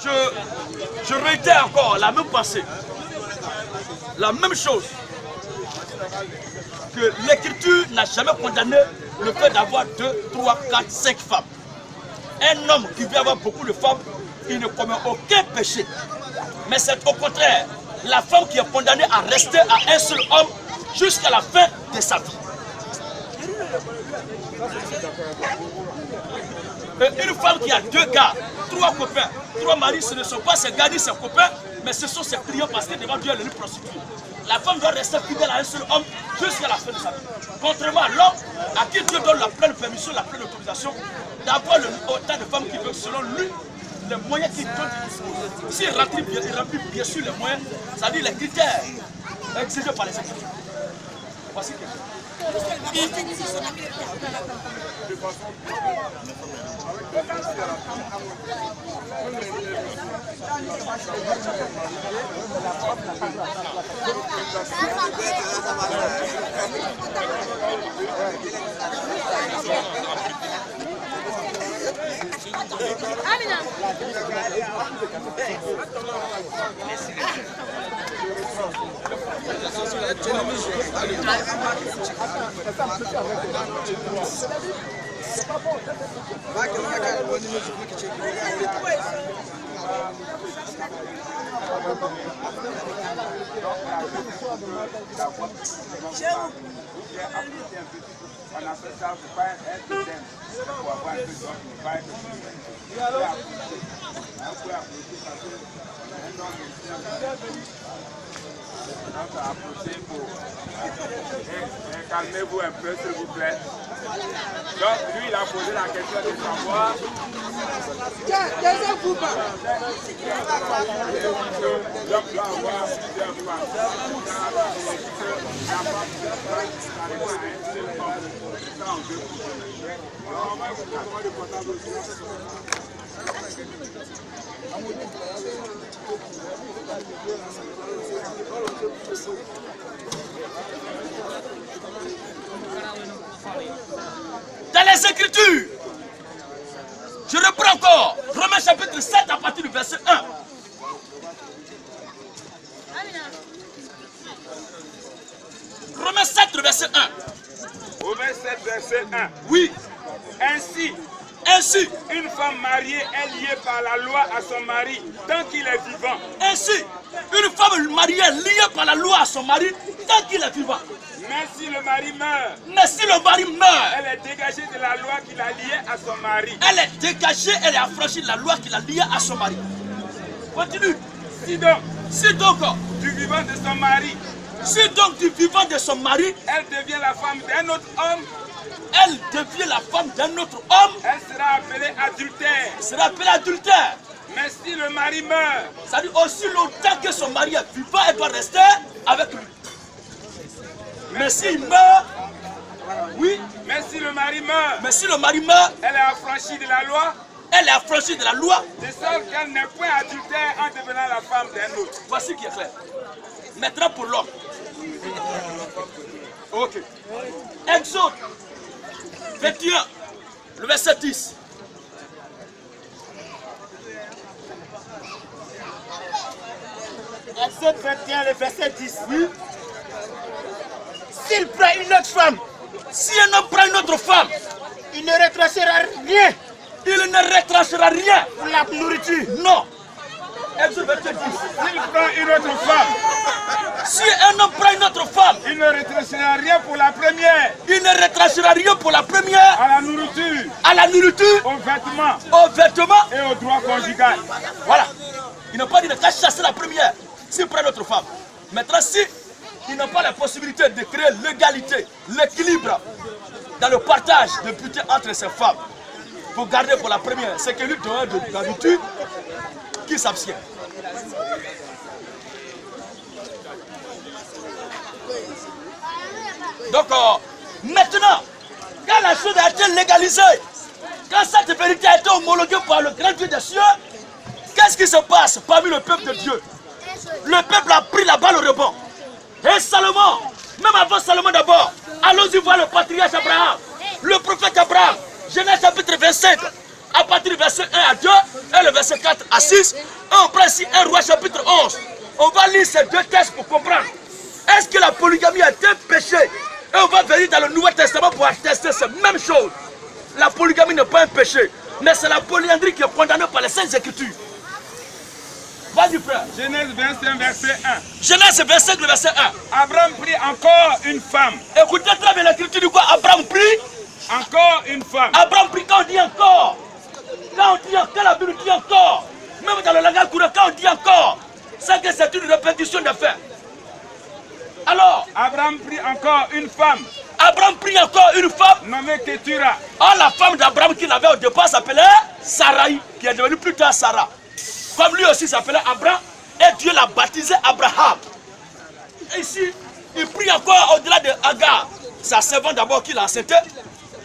Je réitère encore la même pensée, la même chose, que l'écriture n'a jamais condamné le fait d'avoir 2, 3, 4, 5 femmes. Un homme qui veut avoir beaucoup de femmes, il ne commet aucun péché. Mais c'est au contraire la femme qui est condamnée à rester à un seul homme jusqu'à la fin de sa vie. Et une femme qui a 2 gars, 3 copains, 3 maris, ce ne sont pas ses gars ni ses copains, mais ce sont ses clients parce que devant Dieu elle est une prostituée. La femme doit rester fidèle à un seul homme jusqu'à la fin de sa vie. Contrairement à l'homme à qui Dieu donne la pleine permission, la pleine autorisation d'avoir autant de femmes qu'il veut selon lui, les moyens qu'il donne. S'il remplit bien sûr les moyens, c'est-à-dire les critères exigés par les Écritures. Voici Calmez-vous un peu, s'il vous plaît. Donc, lui, il a posé la question de savoir. Taisez-vous pas. Dans les Écritures, je reprends encore Romains chapitre 7 à partir du verset 1. Romains 7 verset 1. Romains 7 verset 1. Oui. Ainsi, une femme mariée est liée par la loi à son mari tant qu'il est vivant. Ainsi, une femme mariée est liée par la loi à son mari tant qu'il est vivant. Mais si le mari meurt, elle est dégagée de la loi qui l'a liée à son mari. Elle est dégagée, elle est affranchie de la loi qui l'a liée à son mari. Continue. Si donc, du vivant de son mari, elle devient la femme d'un autre homme. Elle devient la femme d'un autre homme. Elle sera appelée adultère. Mais si le mari meurt, ça dit aussi longtemps que son mari est vivant, elle doit rester avec lui. Mais s'il meurt, oui. Mais si le mari meurt, elle est affranchie de la loi. De sorte qu'elle n'est point adultère en devenant la femme d'un autre. Voici qui est clair. Maintenant pour l'homme. Ok. Exode 21, le verset 10. Exode 21, le verset 10. Oui. S'il prend une autre femme, si un homme prend une autre femme, il ne retranchera rien. Il ne retranchera rien pour la nourriture. Non. Exode 21, 10. S'il prend une autre femme, si un homme prend une autre femme, il ne retranchera rien pour la première. Il ne retranchera rien pour la première. À la nourriture. Aux vêtements. Et au droit conjugal. Voilà. Il n'a pas dit de chasser la première s'il prend notre femme. Maintenant, si il n'a pas la possibilité de créer l'égalité, l'équilibre dans le partage de butin entre ces femmes pour garder pour la première, c'est que lui donne de l'habitude qui s'abstient. Donc, maintenant, quand la chose a été légalisée, quand cette vérité a été homologuée par le grand Dieu des cieux, qu'est-ce qui se passe parmi le peuple de Dieu? Le peuple a pris la balle au rebond. Et Salomon, même avant Salomon d'abord, allons-y voir le patriarche Abraham, le prophète Abraham, Genèse chapitre 25, à partir du verset 1 à 2, et le verset 4 à 6. Et on prend ici 1 Roi chapitre 11. On va lire ces deux textes pour comprendre. Est-ce que la polygamie est un péché? Et on va venir dans le Nouveau Testament pour attester cette même chose. La polygamie n'est pas un péché, mais c'est la polyandrie qui est condamnée par les Saintes Écritures. Vas-y frère. Genèse 25, verset 1. Genèse 25, le verset 1. Abraham prit encore une femme. Écoutez très bien l'écriture du quoi? Abraham prit encore une femme. Abraham prit, quand on dit encore, quand la Bible dit encore, même dans le langage courant, quand on dit encore, c'est que c'est une répétition de faits. Alors, Abraham prit encore une femme. Abraham prit encore une femme nommée Ketura. Ah, la femme d'Abraham qu'il avait au départ s'appelait Sarai, qui est devenue plus tard Sarah. Comme lui aussi s'appelait Abraham, et Dieu l'a baptisé Abraham. Et ici, il prit encore au-delà de Agar, sa servante d'abord qui l'a enceinté.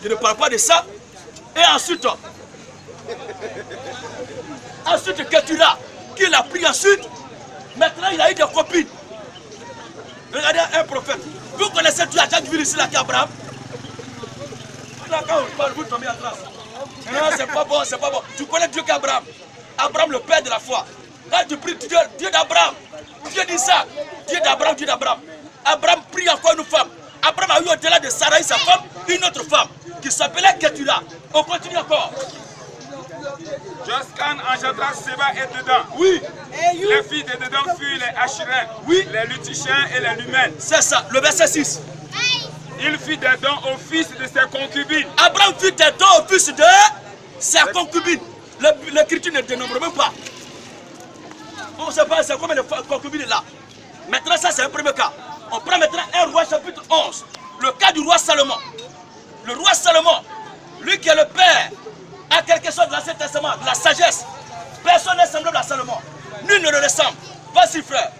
Je ne parle pas de ça. Et ensuite Ketura, qui l'a pris ensuite. Maintenant, il a eu des copines. Regardez un prophète. Vous connaissez tout la ville ici là qui est Abraham. Là, quand on parle, vous tombez en grâce. Non, c'est pas bon, c'est pas bon. Tu connais Dieu qu'Abraham. Abraham, le père de la foi. Quand tu pries Dieu d'Abraham, Dieu dit ça. Dieu d'Abraham, Dieu d'Abraham. Abraham prie encore une femme. Abraham a eu au-delà de Sarai, sa femme, une autre femme qui s'appelait Ketura. On continue encore. Joscan engendra Séba et Dedans. Oui. Les filles de Dedans furent les Ashérins, oui, les Lutichiens et les Lumènes. C'est ça, le verset 6. Il fit des dons au fils de ses concubines. Abraham fit des dons au fils de ses concubines. L'écriture ne dénombre même pas. On ne sait pas c'est combien de concubines là. Maintenant, ça c'est un premier cas. On prend maintenant 1 Roi chapitre 11. Le cas du roi Salomon. Le roi Salomon, lui qui est le père, a quelque chose de l'Ancien Testament, de la sagesse. Personne n'est semblable à Salomon. Nul ne le ressemble. Vas-y frère.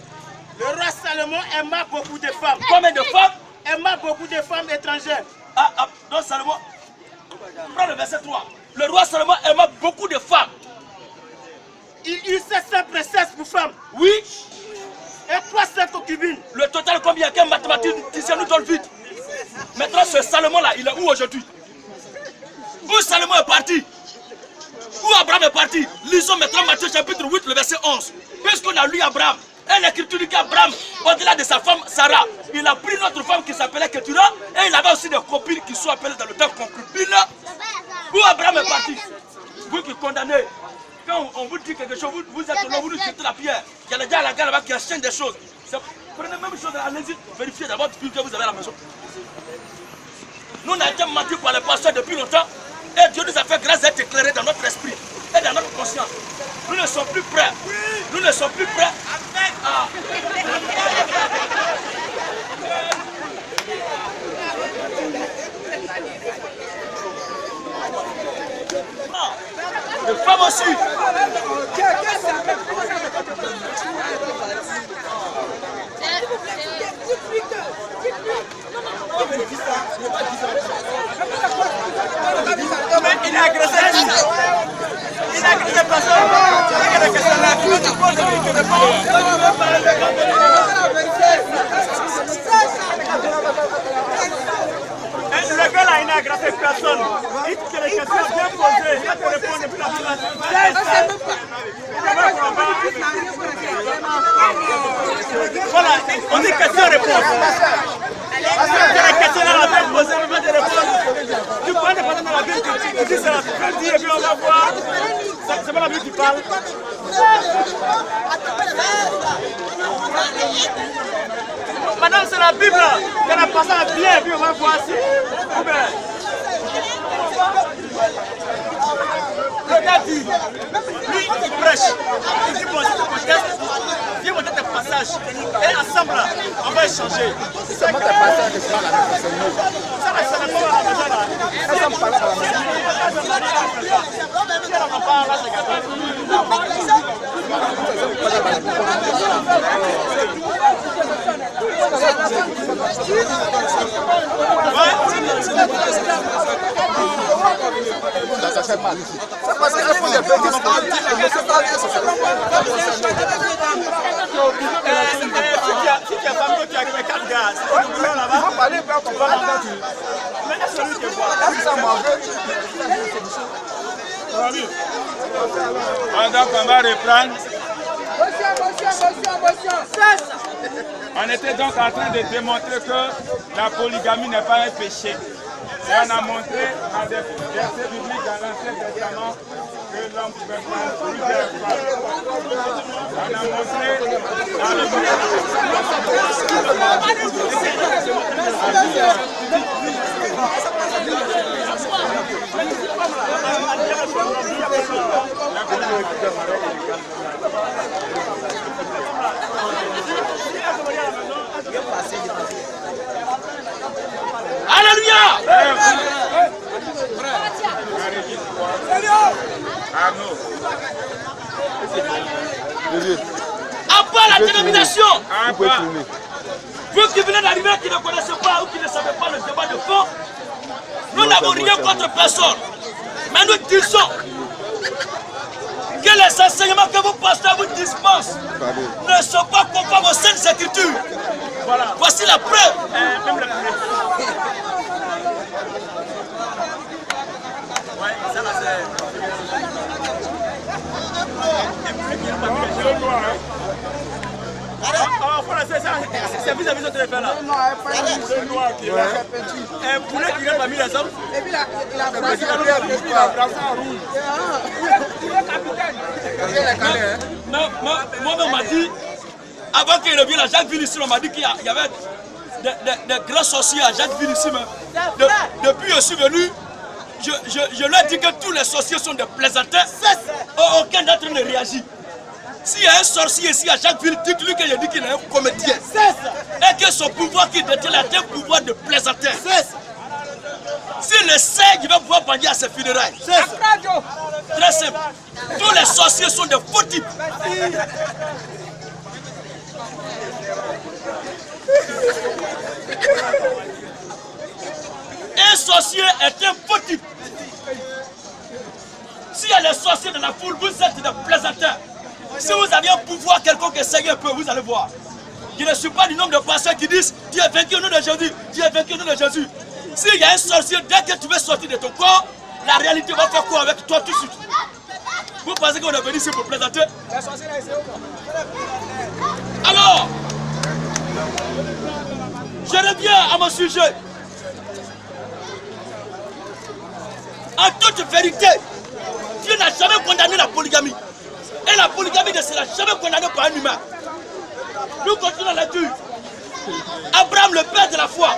Le roi Salomon aima beaucoup de femmes. Combien de femmes? Aima beaucoup de femmes étrangères. Donc Salomon, prends le verset 3. Le roi Salomon aima beaucoup de femmes. Il eut 700 princesses pour femmes. Oui. Et 300 concubines. Le total combien? Quel mathématicien nous donne vite? Maintenant ce Salomon là, il est où aujourd'hui? Où Salomon est parti? Où Abraham est parti? Lisons maintenant Matthieu chapitre 8, le verset 11. Puisqu'on a lu Abraham, et l'écriture dit qu'Abraham, au-delà de sa femme Sarah, il a pris notre femme qui s'appelait Ketura, et il avait aussi des copines qui sont appelées dans le temps concubines. Où Abraham est parti? Vous qui condamnez, quand on vous dit quelque chose, vous êtes là, vous nous jetez la pierre. Il y a les gars à la gare là-bas qui achètent des choses. Prenez la même chose, allez-y, vérifiez d'abord que vous avez à la maison. Nous, on a été menti par les pasteurs depuis longtemps, et Dieu nous a fait grâce d'être éclairés dans notre esprit et dans notre conscience. Nous ne sommes plus prêts. Nous ne sommes plus prêts. Les femmes aussi. Il a agressé. Il a agressé personne. Le gars là, il n'a agressé personne. Il te les questions bien posées. Il te répond depuis la voilà, on dit question-réponse. Les questions là, bien posées, on va te répondre. Tu prends des personnes dans la Bible, tu dis ça, tu dis et puis on va voir. C'est pas la Bible qui parle. Madame, c'est la Bible là. Quand la passage bien, puis on va voir si. Le gars dit, lui il prêche, il dit bon si tu contestes, viens monter tes passages et ensemble là, on va échanger. C'est moi tes passages que c'est la même. Ça va pas à la maison là. Ça me parle à la maison. Si on en parle là, c'est ça fait mal. C'est parce qu'il faut des bêtises. Si tu as pas mis, tu as créé 4 gaz. Là-bas. On va parler, on va parler. Maintenant, c'est lui qui est ça Donc on va reprendre. On était donc en train de démontrer que la polygamie n'est pas un péché. Et on a montré dans des versets bibliques dans l'Ancien Testament que l'homme pouvait prendre plusieurs femmes. On a montré dans le Alléluia. À part la dénomination, vous qui venez d'arriver, qui ne connaissez pas ou qui ne savez pas le débat de fond, nous n'avons rien contre personne. Mais nous disons que les enseignements que vos pasteurs vous dispensent ne sont pas conformes aux Saintes Écritures. Voilà. Voici la preuve. C'est vis-à-vis de ce là. Un poulet qui n'a pas mis les hommes. Et puis il a brassé en rouge. Moi-même, on m'a dit, avant qu'il revienne à Jacquesville ici, on m'a dit qu'il y avait des grands sorciers à Jacquesville ici. Depuis que je suis venu, je leur ai dit que tous les sorciers sont des plaisantins. Aucun d'entre eux ne réagit. S'il y a un sorcier ici à Jacquesville, dites-lui que je dis qu'il est un comédien. Et que son pouvoir qu'il détient est un pouvoir de plaisantin. Si le sait, il va pouvoir bandir à ses funérailles. Très simple. Tous les sorciers sont de faux types. Un sorcier est un faux type. S'il y a des sorciers dans la foule, vous êtes des plaisantins. Si vous aviez un pouvoir quelconque, essayez un peu, vous allez voir. Je ne suis pas du nombre de pasteurs qui disent tu es vaincu au nom de Jésus, tu es vaincu au nom de Jésus. S'il y a un sorcier, dès que tu veux sortir de ton corps, la réalité va faire quoi avec toi tout de suite? Vous pensez qu'on est venu ici pour plaisanter? Alors, je reviens à mon sujet. En toute vérité, Dieu n'a jamais condamné la polygamie. Et la polygamie ne sera jamais condamnée par un humain. Nous continuons la lecture. Abraham, le père de la foi,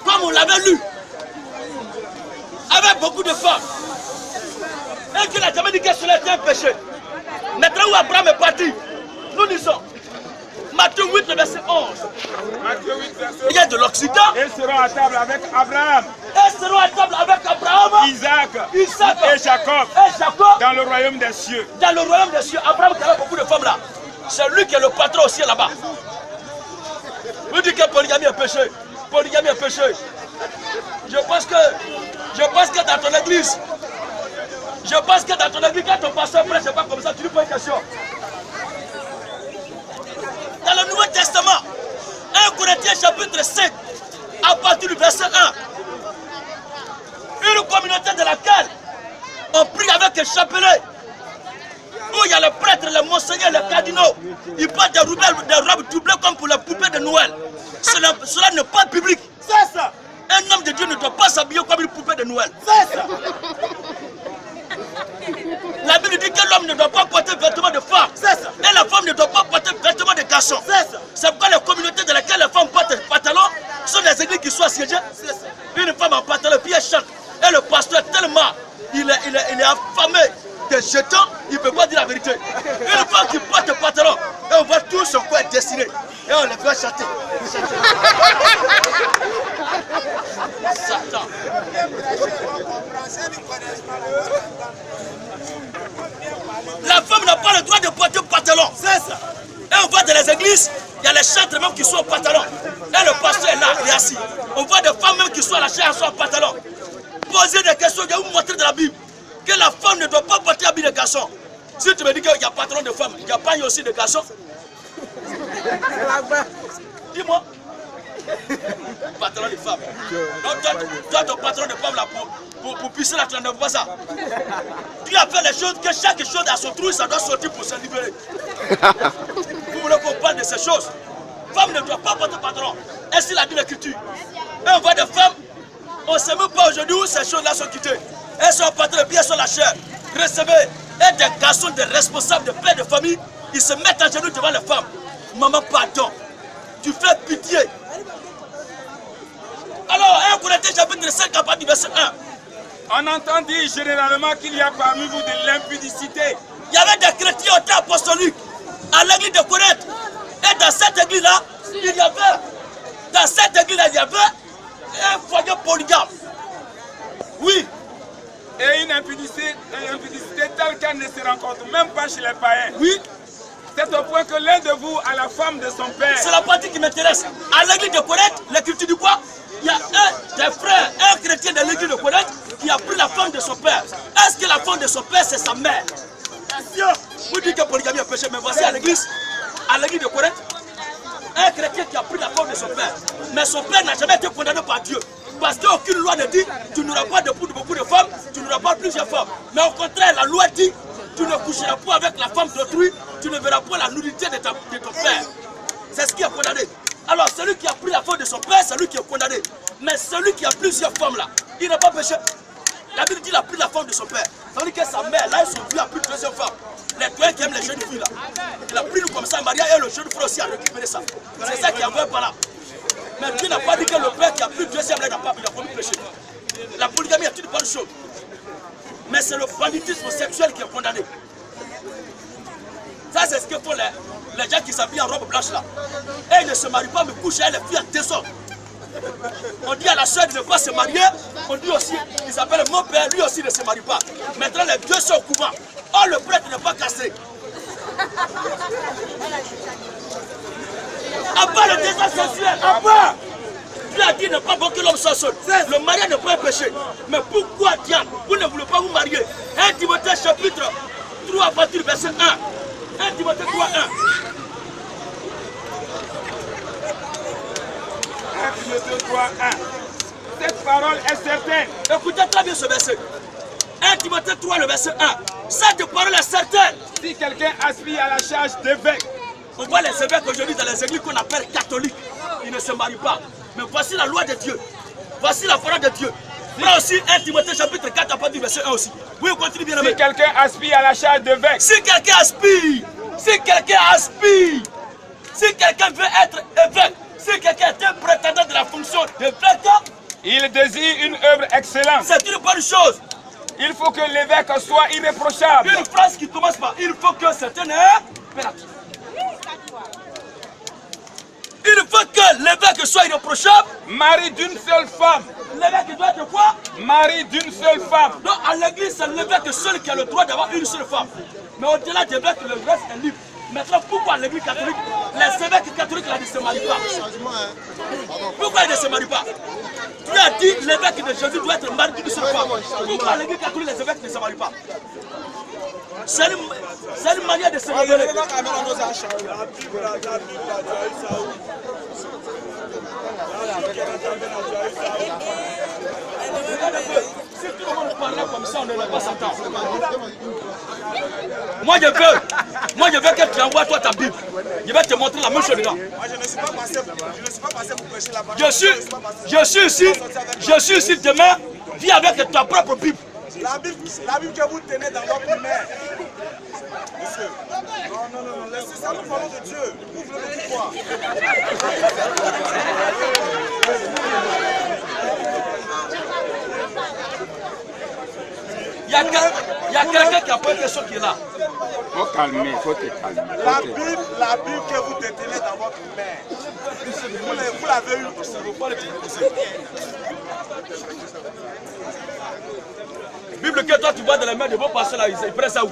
comme on l'avait lu, avait beaucoup de femmes. Et qu'il n'a jamais dit que cela était un péché. Maintenant où Abraham est parti, nous disons, Matthieu 8, verset 11. Matthieu 8, verset 11. Il y a de l'Occident. Ils seront à table avec Abraham, Ils seront à table avec Abraham, Isaac et Jacob Jacob dans le royaume des cieux. Dans le royaume des cieux, Abraham qui avait beaucoup de femmes là. C'est lui qui est le patron aussi là-bas. Vous dites que polygamie est péché. Polygamie est péché. Je pense que dans ton église, quand ton pasteur prêche, c'est pas comme ça, tu lui poses une question. Dans le Nouveau Testament, 1 Corinthiens chapitre 5, à partir du verset 1, une communauté de laquelle on prie avec un chapelet, où il y a les prêtres, les monseigneurs, les cardinaux, ils portent des robes doublées comme pour les poupées de Noël. Cela n'est pas public. C'est ça. Un homme de Dieu ne doit pas s'habiller comme une poupée de Noël. C'est ça. La Bible dit que l'homme ne doit pas porter vêtements de femme. C'est ça. Et la femme ne doit pas porter vêtements de garçon. C'est ça. C'est pourquoi les communautés dans lesquelles les femmes portent des pantalons sont des églises qui sont assiégées. C'est ça. Une femme en pantalon, puis elle chante. Et le pasteur, tellement il est affamé de jetons, il ne peut pas dire la vérité. Une femme qui porte des pantalons, et on voit tout son corps dessiné. Et on les fait chanter. Satan. La femme n'a pas le droit de porter pantalon. C'est ça. Et on voit dans les églises, il y a les chantres même qui sont en pantalon. Et le pasteur est là, il est assis. On voit des femmes même qui sont à la chair, sont en pantalon. Posez des questions, je vais vous montrer dans la Bible que la femme ne doit pas porter habit de garçon. Si tu me dis qu'il y a pantalon de femme, il n'y a pas aussi de garçon. Dis-moi. Patron des femmes. Donc toi, ton patron de femmes là, pour pisser là, tu n'en pas ça. Tu as fait les choses que chaque chose à son trou, ça doit sortir pour se libérer. Vous voulez qu'on parle de ces choses? Femme ne doit pas porter patron. Ainsi l'a dit l'Écriture. Et on voit des femmes, on ne sait même pas aujourd'hui où ces choses-là sont quittées. Elles sont patron et puis elles sont la chair. Recevez. Et des garçons, des responsables, des pères de famille, ils se mettent à genoux devant les femmes. Maman, pardon. Tu fais pitié. Alors, 1 Corinthiens chapitre 5, à partir du verset 1. On entend dire généralement qu'il y a parmi vous de l'impudicité. Il y avait des chrétiens au temps apostolique à l'église de Corinthe. Et dans cette église-là, il y avait un foyer polygame. Oui. Et une impudicité telle qu'elle ne se rencontre même pas chez les païens. Oui. C'est au point que l'un de vous a la femme de son père. C'est la partie qui m'intéresse. À l'église de Corinthe, l'Écriture dit quoi? Il y a un des frères, un chrétien de l'église de Corinthe qui a pris la femme de son père. Est-ce que la femme de son père, c'est sa mère? Vous dites que polygamie est péché, mais voici à l'église de Corinthe, un chrétien qui a pris la femme de son père. Mais son père n'a jamais été condamné par Dieu. Parce qu'aucune loi ne dit tu n'auras pas de beaucoup de femmes, tu n'auras pas plusieurs femmes. Mais au contraire, la loi dit tu ne coucheras pas avec la femme d'autrui, tu ne verras pas la nudité de ton père. C'est ce qui est condamné. Alors celui qui a pris la femme de son père, c'est lui qui est condamné. Mais celui qui a plusieurs femmes là, il n'a pas péché. La Bible dit qu'il a pris la femme de son père. Ça veut dire que sa mère, là, son vieux a pris une deuxième femme. Les deux qui aiment les jeunes filles là. Il a pris nous comme ça, Maria, et le jeune frère aussi a récupéré ça. C'est ça qui a envoyé par là. Mais Dieu n'a pas dit que le père qui a pris deuxième là n'a pas commis péché. La polygamie est une bonne chose. Mais c'est le banditisme sexuel qui est condamné. Ça, c'est ce que font les gens qui s'habillent en robe blanche là. Et ils ne se marient pas, mais couchent avec les filles en désordre. On dit à la soeur de ne pas se marier. On dit aussi, il s'appelle mon père, lui aussi ne se marie pas. Maintenant, les deux sont au couvent. Oh, le prêtre n'est pas cassé. À part le désordre sexuel, à part. Dieu a dit ne pas bon que l'homme soit seul. Le mariage n'est pas un péché. Mais pourquoi, diable, vous ne voulez pas vous marier? 1 Timothée chapitre 3 à partir du verset 1. 1 Timothée 3, 1. 1 Timothée 3, 1. Cette parole est certaine. Écoutez très bien ce verset. 1 Timothée 3, le verset 1. Cette parole est certaine. Si quelqu'un aspire à la charge d'évêque, on voit les évêques aujourd'hui dans les églises qu'on appelle catholiques. Ils ne se marient pas. Mais voici la loi de Dieu. Voici la parole de Dieu. Là aussi, 1 Timothée chapitre 4 à partir du verset 1 aussi. Oui, on continue bien. Si quelqu'un aspire à la charge d'évêque. Si quelqu'un aspire. Si quelqu'un aspire. Si quelqu'un veut être évêque. Si quelqu'un est un prétendant de la fonction d'évêque. Il désire une œuvre excellente. C'est une bonne chose. Il faut que l'évêque soit irréprochable. Une phrase qui commence par il faut que c'est un impératif. Il faut que l'évêque soit irréprochable. Mari d'une seule femme. L'évêque doit être quoi? Mari d'une seule femme. Donc à l'église, c'est l'évêque seul qui a le droit d'avoir une seule femme. Mais au-delà de l'évêque, le reste est libre. Maintenant, pourquoi l'église catholique, les évêques catholiques là, ne se marient pas? Pourquoi ils ne se marient pas? Tu as dit l'évêque de Jésus doit être marié d'une seule femme. Pourquoi l'église catholique, les évêques ne se marient pas? C'est une manière de se révéler. Si tout le monde parlait comme ça, on ne va pas s'entendre. Moi je veux que tu envoies toi ta Bible. Je vais te montrer la même chose dedans. Je ne suis pas passé pour prêcher là-bas. Je suis ici demain. Viens avec ta propre Bible. La Bible que vous tenez dans votre main. Monsieur. Non, laissez ça, nous parlons de Dieu. Vous voulez le pouvoir. Il y a quelqu'un qui a posé une question qui est là. Il faut calmer, il faut te calmer. La Bible que vous détenez dans votre main, vous l'avez eu aussi. Bible que toi tu vois dans les mains de vos pasteurs là, ils prennent ça où?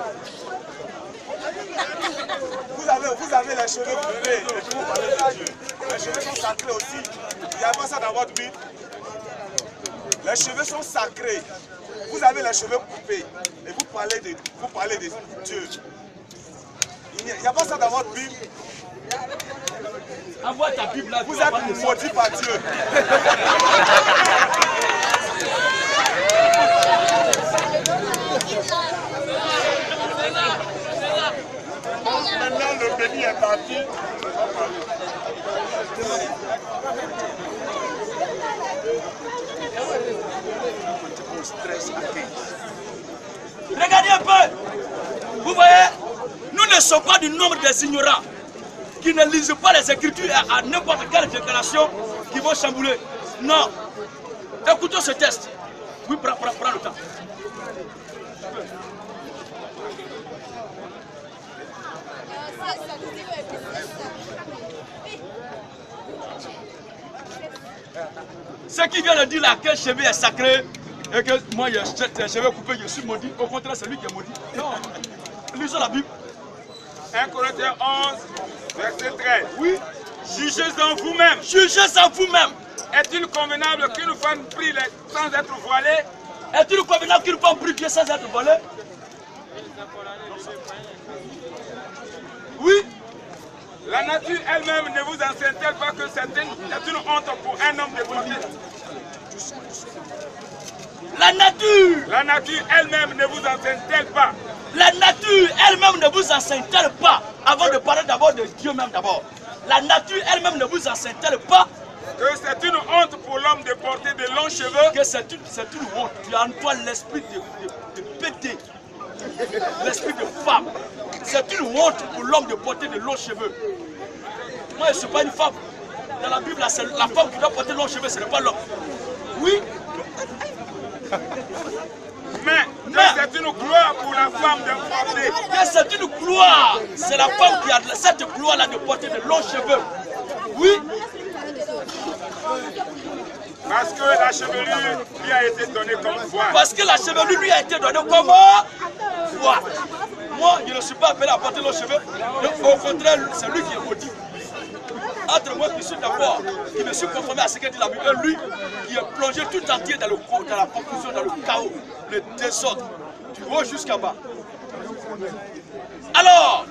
Vous avez les cheveux coupés et puis vous parlez de Dieu. Les cheveux sont sacrés aussi. Il n'y a pas ça dans votre Bible. Les cheveux sont sacrés. Vous avez les cheveux coupés et vous parlez de Dieu. Il n'y a pas ça dans votre Bible. Envoie ta Bible là. Vous êtes maudits par Dieu. Maintenant, le béni est parti. Regardez un peu. Vous voyez, nous ne sommes pas du nombre des ignorants qui ne lisent pas les Écritures à n'importe quelle déclaration qui vont chambouler. Non. Écoutons ce test. Oui, prends le temps. Ce qui vient de dire là que cheveu est sacré et que moi j'ai cheveux coupés, je suis maudit. Au contraire, c'est lui qui est maudit. Non. Lisons la Bible. 1 Corinthiens 11, verset 13. Oui. Jugez-en vous-même. Jugez-en vous-même. Est-il convenable qu'une femme prie sans être voilée? Est-il convenable qu'une femme prie sans être voilée? Oui. La nature elle-même ne vous enseigne-t-elle pas que c'est une honte pour un homme de porter? La nature. La nature elle-même ne vous enseigne-t-elle pas? La nature elle-même ne vous enseigne-t-elle pas? Avant de parler d'abord de Dieu même d'abord. La nature elle-même ne vous enseigne-t-elle pas? Que c'est une honte pour l'homme de porter de longs cheveux? Que c'est une honte. Tu as en toi l'esprit de péter. L'esprit de femme. C'est une honte pour l'homme de porter de longs cheveux. Moi, je ne suis pas une femme. Dans la Bible, c'est la femme qui doit porter de longs cheveux, ce n'est pas l'homme. Oui. Mais c'est une gloire pour la femme de porter. Que c'est une gloire. C'est la femme qui a cette gloire-là de porter de longs cheveux. Oui. Parce que la chevelure lui a été donnée comme voile. Parce que la chevelure lui a été donnée comme voile. Moi, je ne suis pas appelé à porter longs cheveux. Au contraire, c'est lui qui est maudit. Entre moi qui suis d'accord, qui me suis conformé à ce que dit la Bible, lui qui est plongé tout entier dans la confusion, dans le chaos, le désordre, du haut jusqu'à bas. Alors,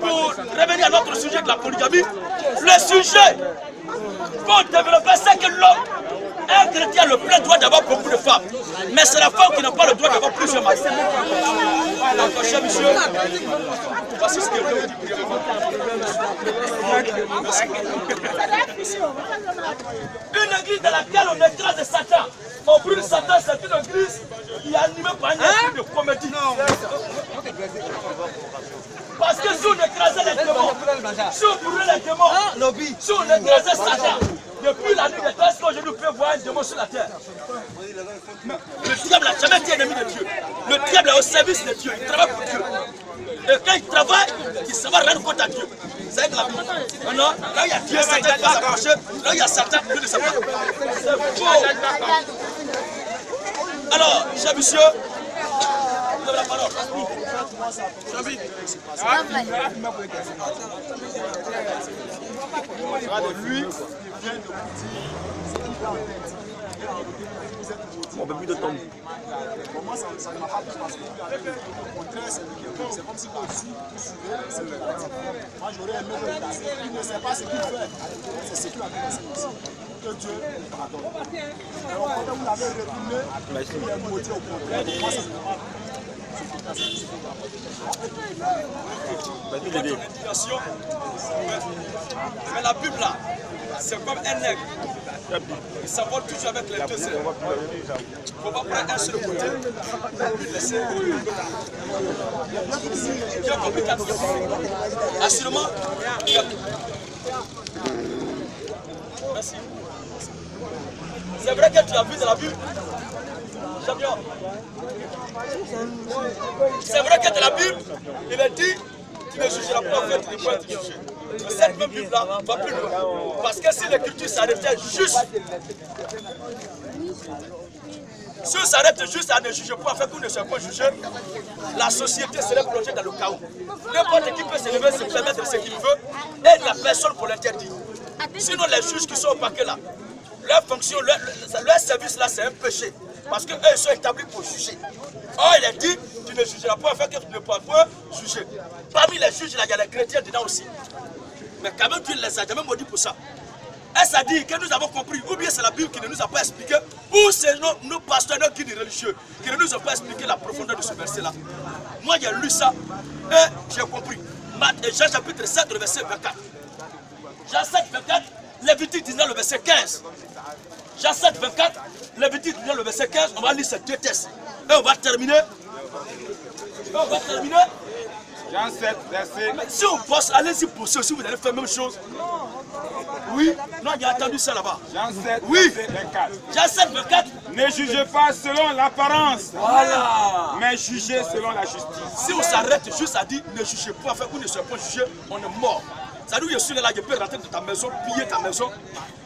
pour revenir à notre sujet de la polygamie, le sujet pour développer, c'est que l'homme, un chrétien a le plein droit d'avoir beaucoup de femmes. Mais c'est la femme qui n'a pas le droit d'avoir plusieurs maris. Donc, cher monsieur, voici ce que je dis brièvement. Une église dans laquelle on écrase Satan. On brûle Satan, c'est une église qui est animée par un esprit de comédie. Parce que si on écrasait les démons, si on brûlait les démons, si on écrasait Satan, depuis la nuit des temps, est-ce qu'aujourd'hui on peut voir un démon sur la terre? Le diable n'a jamais été ennemi de Dieu. Le diable est au service de Dieu, il travaille pour Dieu. Et quand il travaille, il se va rendre compte à Dieu. C'est que la vie. Maintenant, là où il y a Dieu, Satan va s'approcher. Là où il y a Satan, Dieu ne sait pas. C'est faux. Alors, cher monsieur, vous avez la parole. Lui vient de on peut plus de temps. Pour moi, ça ne m'a pas plu parce que au contraire, c'est comme si c'est le moi, j'aurais aimé le casser. Il ne sait pas ce qu'il fait. C'est ce qu'il a fait aussi. Que Dieu nous pardonne. Et au contraire, vous l'avez retourné, il est maudit au contraire. Pour moi, ça ne m'a pas plu. Mais la Bible là, c'est comme un aigle. Il s'envole toujours avec les deux ailes. Il ne faut pas prendre un seul côté et puis laisser l'autre. Tu as compris ta question? Assurément. Merci. C'est vrai que tu as vu dans la Bible, champion. C'est vrai que dans la Bible, il est dit, tu ne jugeras pas, en fait, tu ne peux pas te juger. Mais cette même Bible-là va plus loin. Parce que si l'écriture s'arrêtait juste, si on s'arrête juste à ne juger pas, en fait, qu'on ne soit pas jugé, la société serait plongée dans le chaos. N'importe qui peut se lever, se permettre ce qu'il veut, et il n'y a personne pour l'interdire. Sinon, les juges qui sont au paquet là, leur fonction, leur service là, c'est un péché. Parce qu'eux, ils sont établis pour juger. Or, il est dit, tu ne jugeras pas, afin que tu ne pourras pas juger. Parmi les juges, là, il y a les chrétiens dedans aussi. Mais quand même, Dieu les a jamais maudits pour ça. Est-ce à dire que nous avons compris, ou bien c'est la Bible qui ne nous a pas expliqué, ou c'est nos pasteurs, nos guides religieux, qui ne nous ont pas expliqué la profondeur de ce verset-là. Moi, j'ai lu ça et j'ai compris. Jean chapitre 7, le verset 24. Jean 7, 24, Lévitique 19, le verset 15. Jean 7, 24, Lévitique 19, le verset 15. On va lire ces deux textes. Et on va terminer. Jean 7, verset. Mais si on bosse, allez-y pour ceux, si vous allez faire la même chose. Oui, non, j'ai entendu ça là-bas. Jean 7, oui. verset 24. Jean 7, 24. Ne jugez pas selon l'apparence. Voilà. Mais jugez selon la justice. Si on s'arrête juste à dire ne jugez pas, enfin, vous ne soyez pas jugé, on est mort. Ça veut dire que je suis là, je peux rentrer dans ta maison, piller ta maison.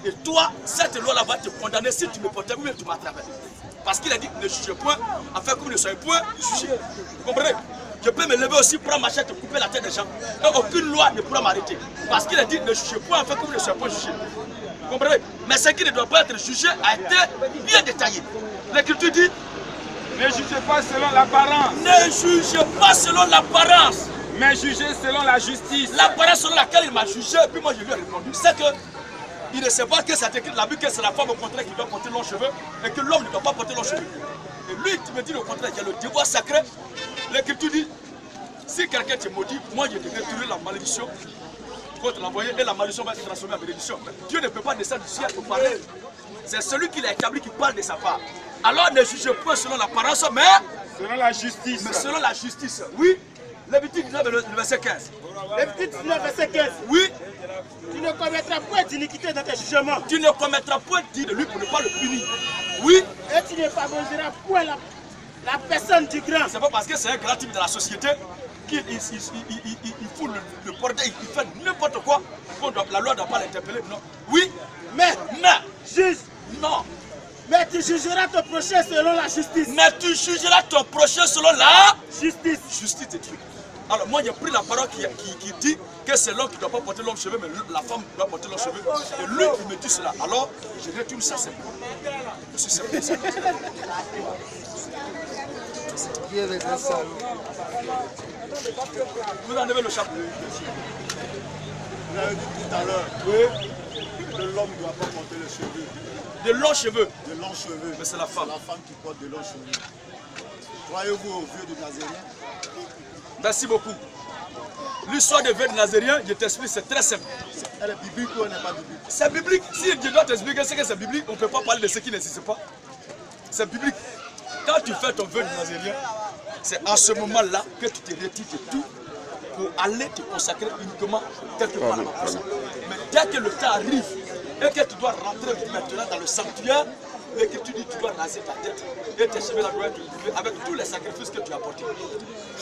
Et toi, cette loi-là va te condamner si tu me protèges ou même tu m'attrapes. Parce qu'il a dit ne jugez point, afin que vous ne soyez point jugés. Vous comprenez? Je peux me lever aussi, prendre ma machette et couper la tête des gens. Et aucune loi ne pourra m'arrêter. Parce qu'il a dit ne jugez point, afin que vous ne soyez pas jugés. Vous comprenez? Mais ce qui ne doit pas être jugé a été bien détaillé. L'Écriture dit ne jugez pas selon l'apparence. Ne jugez pas selon l'apparence. Mais jugez selon la justice. L'apparence selon laquelle il m'a jugé, puis moi je lui ai répondu, c'est que il ne sait pas que c'est écrit dans la Bible que c'est la femme au contraire qui doit porter longs cheveux et que l'homme ne doit pas porter longs cheveux. Et lui, tu me dis le contraire, il y a le devoir sacré. L'Écriture dit, si quelqu'un te maudit, moi je devrais tuer la malédiction contre l'envoyé et la malédiction va être transformée en bénédiction. Dieu ne peut pas descendre du ciel pour parler. C'est celui qui l'a établi qui parle de sa part. Alors ne jugez pas selon l'apparence, mais selon la justice. Mais selon la justice, oui. Lévitique 19, le verset 15. Lévitique 19, verset 15. Oui. Tu ne commettras point d'iniquité dans tes jugements. Tu ne commettras point de lui pour ne pas le punir. Oui. Et tu ne favoriseras point la personne du grand. C'est pas parce que c'est un grand type de la société qu'il fout le bordel, il fait n'importe quoi. La loi ne doit pas l'interpeller. Non. Oui. Mais juge. Non. Mais tu jugeras ton prochain selon la justice. Mais tu jugeras ton prochain selon la justice. Justice de Dieu. Alors moi j'ai pris la parole qui dit que c'est l'homme qui ne doit pas porter longs cheveux, mais la femme doit porter longs cheveux. Et lui il me dit cela. Alors je retourne ça simplement. Je suis simple. Vous enlevez le chapeau. Vous avez dit tout à l'heure que l'homme ne doit pas porter les cheveux. De longs cheveux. De longs cheveux. Mais c'est la femme. C'est la femme qui porte de longs cheveux. Croyez-vous au vieux de Nazérien? Merci beaucoup. L'histoire des vœux de Nazérien, je t'explique, c'est très simple. Elle est biblique ou elle n'est pas biblique? C'est biblique. Si je dois t'expliquer ce que c'est biblique, on ne peut pas parler de ce qui n'existe pas. C'est biblique. Quand tu fais ton vœu de Nazérien, c'est à ce moment-là que tu te retires de tout pour aller te consacrer uniquement quelque part à la personne. Mais dès que le temps arrive et que tu dois rentrer maintenant dans le sanctuaire, l'Écriture dit que tu dois raser ta tête et tes cheveux là doivent être coupés avec tous les sacrifices que tu as apportés.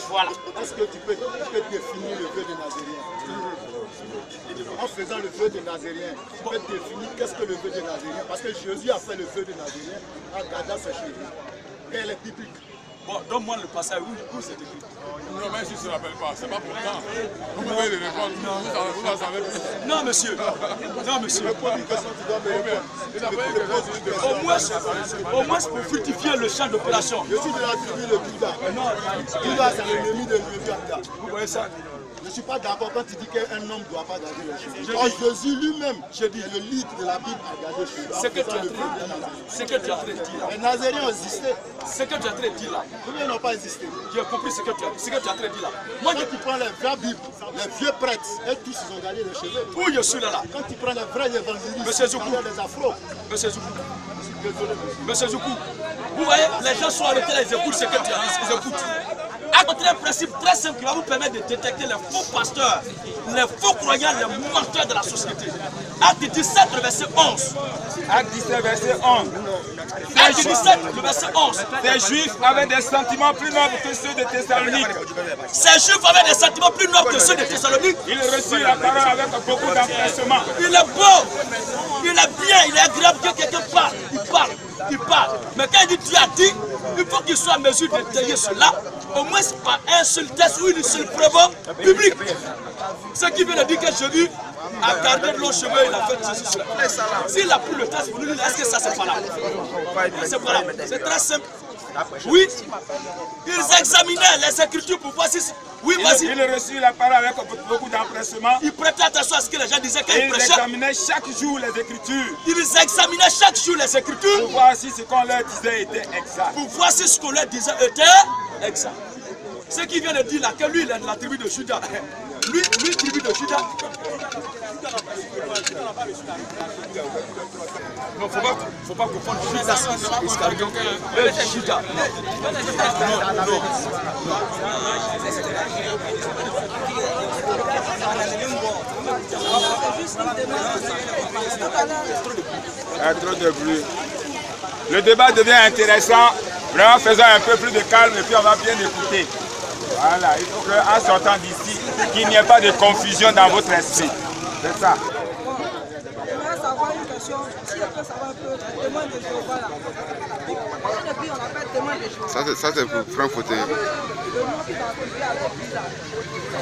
Voilà. Est-ce que tu peux définir le vœu de Nazérien? En faisant le vœu de Nazérien, tu peux définir qu'est-ce que le vœu de Nazérien? Parce que Jésus a fait le vœu de Nazérien en gardant ses cheveux. Et elle est biblique. Bon, donne-moi le passage où c'est écrit. Non, mais si je ne me rappelle pas, c'est pas pour temps. Vous pouvez le répondre, vous en savez plus. Non, monsieur. Non, monsieur. Au moins pour fructifier le champ d'opération. Je suis de la tribu de Juda. Non, Juda, c'est l'ennemi de Jésus. vous voyez ça? Je ne suis pas d'accord quand tu dis qu'un homme ne doit pas garder les cheveux. Or, Jésus lui-même, le livre de la Bible, a gardé les cheveux. Ce que tu es en train de dire là. Les Nazériens ont existé. Ce que tu es en train de dire là. Combien n'ont pas existé? J'ai compris ce que tu es en train de dire là. Moi, Quand tu prends les vraies Bibles, les vieux prêtres, et tous ils ont gardé les cheveux. où je suis là. Quand tu prends les vrais évangélistes, Monsieur ils Zoukou. gardent les afros. Monsieur Zoukou. Désolé, monsieur. Monsieur Zoukou. Vous voyez, les gens sont arrêtés là, ils écoutent ce que tu as dit. Ils écoutent. À côté un principe très simple qui va vous permettre de détecter les faux pasteurs, les faux croyants, les menteurs de la société. Acte 17, le verset 11. Acte 17, verset 11. Acte 17, le verset 11. Ces Juifs avaient des sentiments plus nobles que ceux de Thessalonique. Ces Juifs avaient des sentiments plus nobles que ceux de Thessalonique. Ils reçurent la parole avec beaucoup d'empressement. Il est beau, il est bien, il est agréable que quelqu'un parle. Il parle. Mais quand il dit tu as dit, il faut qu'il soit en mesure de tailler cela, au moins par un seul test ou une seule preuve publique. Ce qui veut dire que Jésus a gardé de longs cheveux, il a fait ceci, cela. S'il a pris le test pour nous dire, est-ce que ça c'est pas là? C'est pas là. C'est très simple. Oui. Ils examinaient les Écritures pour voir si... Oui, vas-y. Il reçut la parole avec beaucoup d'empressement. Ils prêtaient attention à ce que les gens disaient quand ils Ils prêchaient. examinaient chaque jour les Écritures. Ils examinaient chaque jour les Écritures. Pour voir si ce qu'on leur disait était exact. Pour voir si ce qu'on leur disait était exact. Ce qui vient de dire là, que lui, il est de la tribu de Juda. Lui, tribu de Juda. Non, faut pas confondre Judas Iscariot et Judas. Non. Trop de bruit. Le débat devient intéressant. Vraiment, faisons un peu plus de calme et puis on va bien écouter. Voilà, il faut qu'en sortant d'ici, qu'il n'y ait pas de confusion dans votre esprit. C'est ça. J'aimerais savoir une question, si on peut savoir un peu le témoin de Jéhovah là. Depuis on appelle témoin de Jéhovah. Ça c'est pour Franck Fauté. Le nom qui va conduire à l'église là.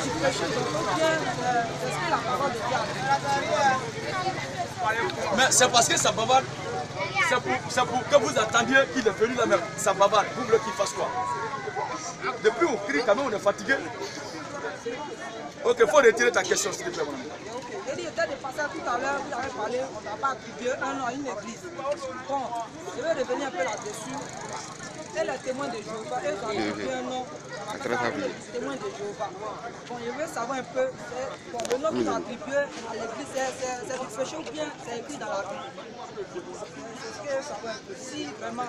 C'est quelque chose dont bien tester la parole de Dieu. Mais c'est parce que ça bavarde. C'est pour que vous attendiez qu'il est venu là même. Ça bavarde. Vous voulez qu'il fasse quoi? Depuis on crie quand même, on est fatigué. Ok, il faut retirer ta question s'il te plaît. Il était de passer tout à l'heure, vous avez parlé, on n'a pas attribué un nom à une église. Bon, je vais revenir un peu là-dessus. Et les témoins de Jéhovah, ils ont attribué un nom, on appelle ça les témoins de Jéhovah. Bon, je veux savoir un peu, bon, le nom qu'ils ont attribué à l'église, c'est du péché ou bien c'est écrit dans la Bible. Est-ce que ça va un peu, si vraiment,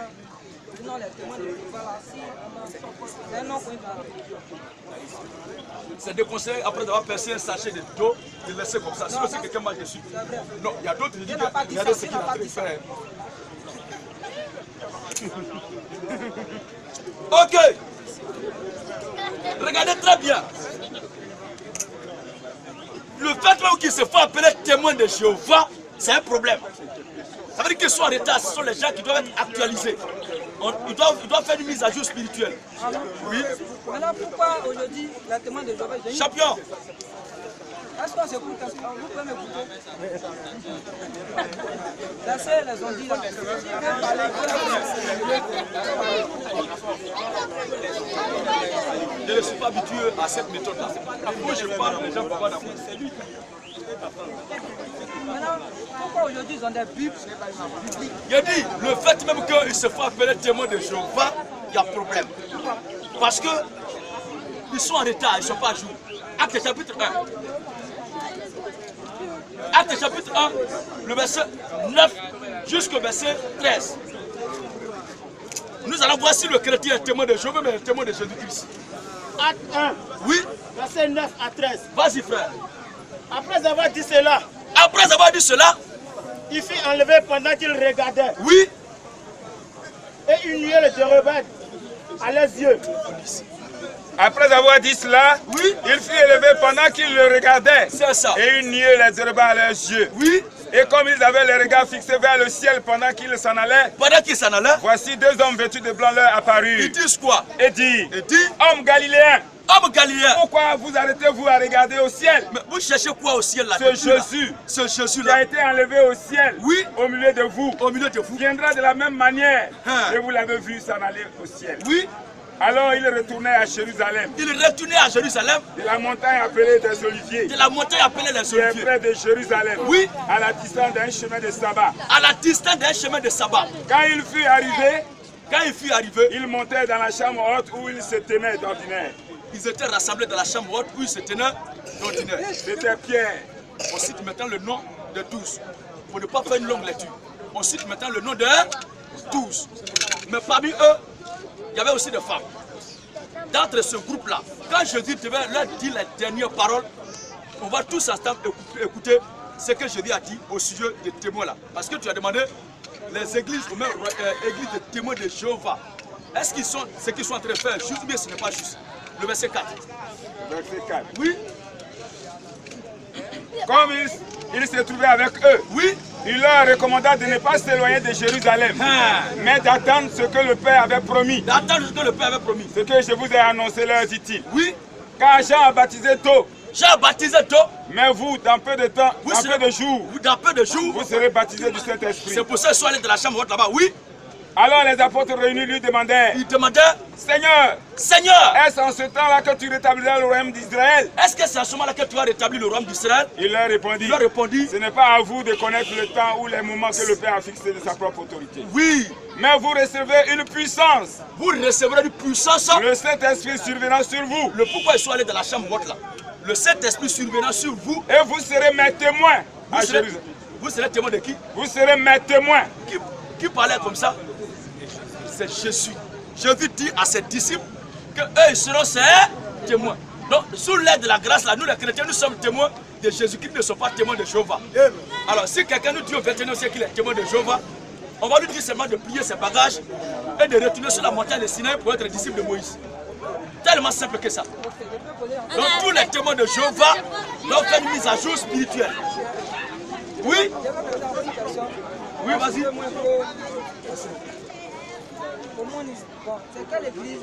non, les témoins de Jéhovah là, si c'est un nom qu'on va attribuer. C'est déconseillé après avoir percé un sachet de dos, de laisser comme ça. Sinon, c'est quelqu'un mal dessus. Non, il y a d'autres qui disent qu'il y a des ce qu'il a fait. Ok. Regardez très bien. Le fait même qu'ils se font appeler témoins de Jéhovah, c'est un problème. Ça veut dire qu'ils sont en retard, ce sont les gens qui doivent être actualisés. Ils doivent faire une mise à jour spirituelle. Oui. Maintenant, pourquoi aujourd'hui les témoins de Jéhovah? Champion. Est-ce qu'on s'écoute? Vous pouvez m'écouter? Laissez les on dit là. Je ne suis pas habitué à cette méthode-là. Moi, je parle, les gens vont voir dans moi. C'est lui. Maintenant, pourquoi aujourd'hui ils ont des Bibles? Il dit, le fait même qu'ils se font appeler témoins de Jéhovah, il y a problème. Parce que ils sont en retard, ils ne sont pas à jour. Acte chapitre 1. Acte chapitre 1, le verset 9 jusqu'au verset 13. Nous allons voir si le chrétien est témoin de Jéhovah, mais est témoin de Jésus-Christ. Acte 1, Oui, verset 9 à 13. vas-y frère. Après avoir dit cela, Après avoir dit cela, il fut enlevé pendant qu'il regardait. oui, Et une nuée de rebelles à leurs yeux. Après avoir dit cela, oui, il fut élevé pendant qu'il le regardait. c'est ça. Et une nuée les déreba à leurs yeux. Oui, Et comme ils avaient les regards fixés vers le ciel pendant qu'ils s'en allaient, pendant qu'il s'en allait, voici deux hommes vêtus de blanc leur ils apparurent. disent quoi? Et dit, Ils disent, hommes galiléens, homme galiléen, pourquoi vous arrêtez-vous à regarder au ciel? mais vous cherchez quoi au ciel là? Ce Jésus Ce qui a Jésus-là, été enlevé au ciel, Oui. au milieu de vous, au milieu de vous. viendra de la même manière Hein. que vous l'avez vu s'en aller au ciel. Oui, Alors il retournait à Jérusalem, il retournait à Jérusalem, de la montagne appelée des Oliviers, de la montagne appelée les qui est Oliviers, près de Jérusalem, Oui. à la distance d'un chemin de sabbat. à la distance d'un chemin de sabbat. Quand il fut arrivé, Quand il fut arrivé, il montait dans la chambre haute où il se tenait d'ordinaire. ils étaient rassemblés dans la chambre haute où ils se tenaient d'ordinaire. C'était Pierre. On cite maintenant le nom de tous. Pour ne pas faire une longue lecture. On cite maintenant le nom de tous. Mais parmi eux, il y avait aussi des femmes. D'entre ce groupe-là, quand Jésus devait leur dire les dernières paroles, on va tous ensemble écouter ce que Jésus a dit au sujet des témoins là. Parce que tu as demandé les églises, ou même églises de témoins de Jéhovah. Est-ce qu'ils sont ce qu'ils sont en train de faire juste ou bien ce n'est pas juste? Le verset 4. Verset 4. Oui, Comme il se trouvait avec eux, oui, il leur recommanda de ne pas s'éloigner de Jérusalem, mais d'attendre ce que le Père avait promis. d'attendre ce que le Père avait promis. Ce que je vous ai annoncé, leur dit-il. Oui, Car Jean a baptisé tôt, Jean a baptisé tôt. mais vous, dans peu de temps, dans peu de jours, Dans peu de jours, vous serez baptisés du Saint-Esprit. c'est pour ça qu'ils sont allés de la chambre haute là-bas. Oui, Alors les apôtres réunis lui demandèrent, Ils demandaient, Seigneur, Seigneur, est-ce en ce temps-là que tu rétabliras le royaume d'Israël? est-ce que c'est à ce moment-là que tu as rétabli le royaume d'Israël? Il leur répondit, Il leur répondit, ce n'est pas à vous de connaître le temps ou les moments que le Père a fixé de sa propre autorité. oui, Mais vous recevez une puissance. vous recevrez une puissance. Le Saint-Esprit survenant sur vous. Le pourquoi ils sont allés dans la chambre haute là. Le Saint-Esprit survenant sur vous. Et vous serez mes témoins à Vous serez, Jérusalem. vous serez témoin de qui? Vous serez mes témoins. Qui parlait comme ça? C'est Jésus. Jésus dit à ses disciples qu'eux ils seront ses témoins. Donc, sous l'aide de la grâce, là, nous les chrétiens, nous sommes témoins de Jésus-Christ, ne sont pas témoins de Jéhovah. Alors, si quelqu'un nous dit au 21e siècle qu'il est témoin de Jéhovah, on va lui dire seulement de plier ses bagages et de retourner sur la montagne de Sinaï pour être disciple de Moïse. Tellement simple que ça. Donc, tous les témoins de Jéhovah doivent faire une mise à jour spirituelle. Oui? Oui, vas-y. C'est quelle église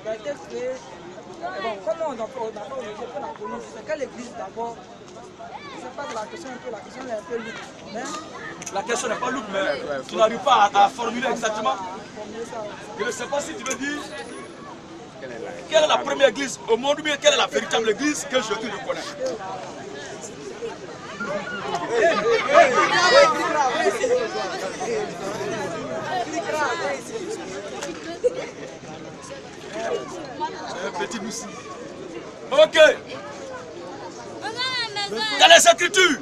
qui a été créée? Bon, comment on a fait la police? C'est quelle église d'abord? Je ne sais pas que la question est un peu libre. Mais la question n'est pas lourde, mais tu n'arrives pas à formuler exactement. Je ne sais pas si tu veux dire quelle est la première église au monde ou bien quelle est la véritable église que Jésus reconnaît. Un petit moussi. Ok. Dans les Écritures,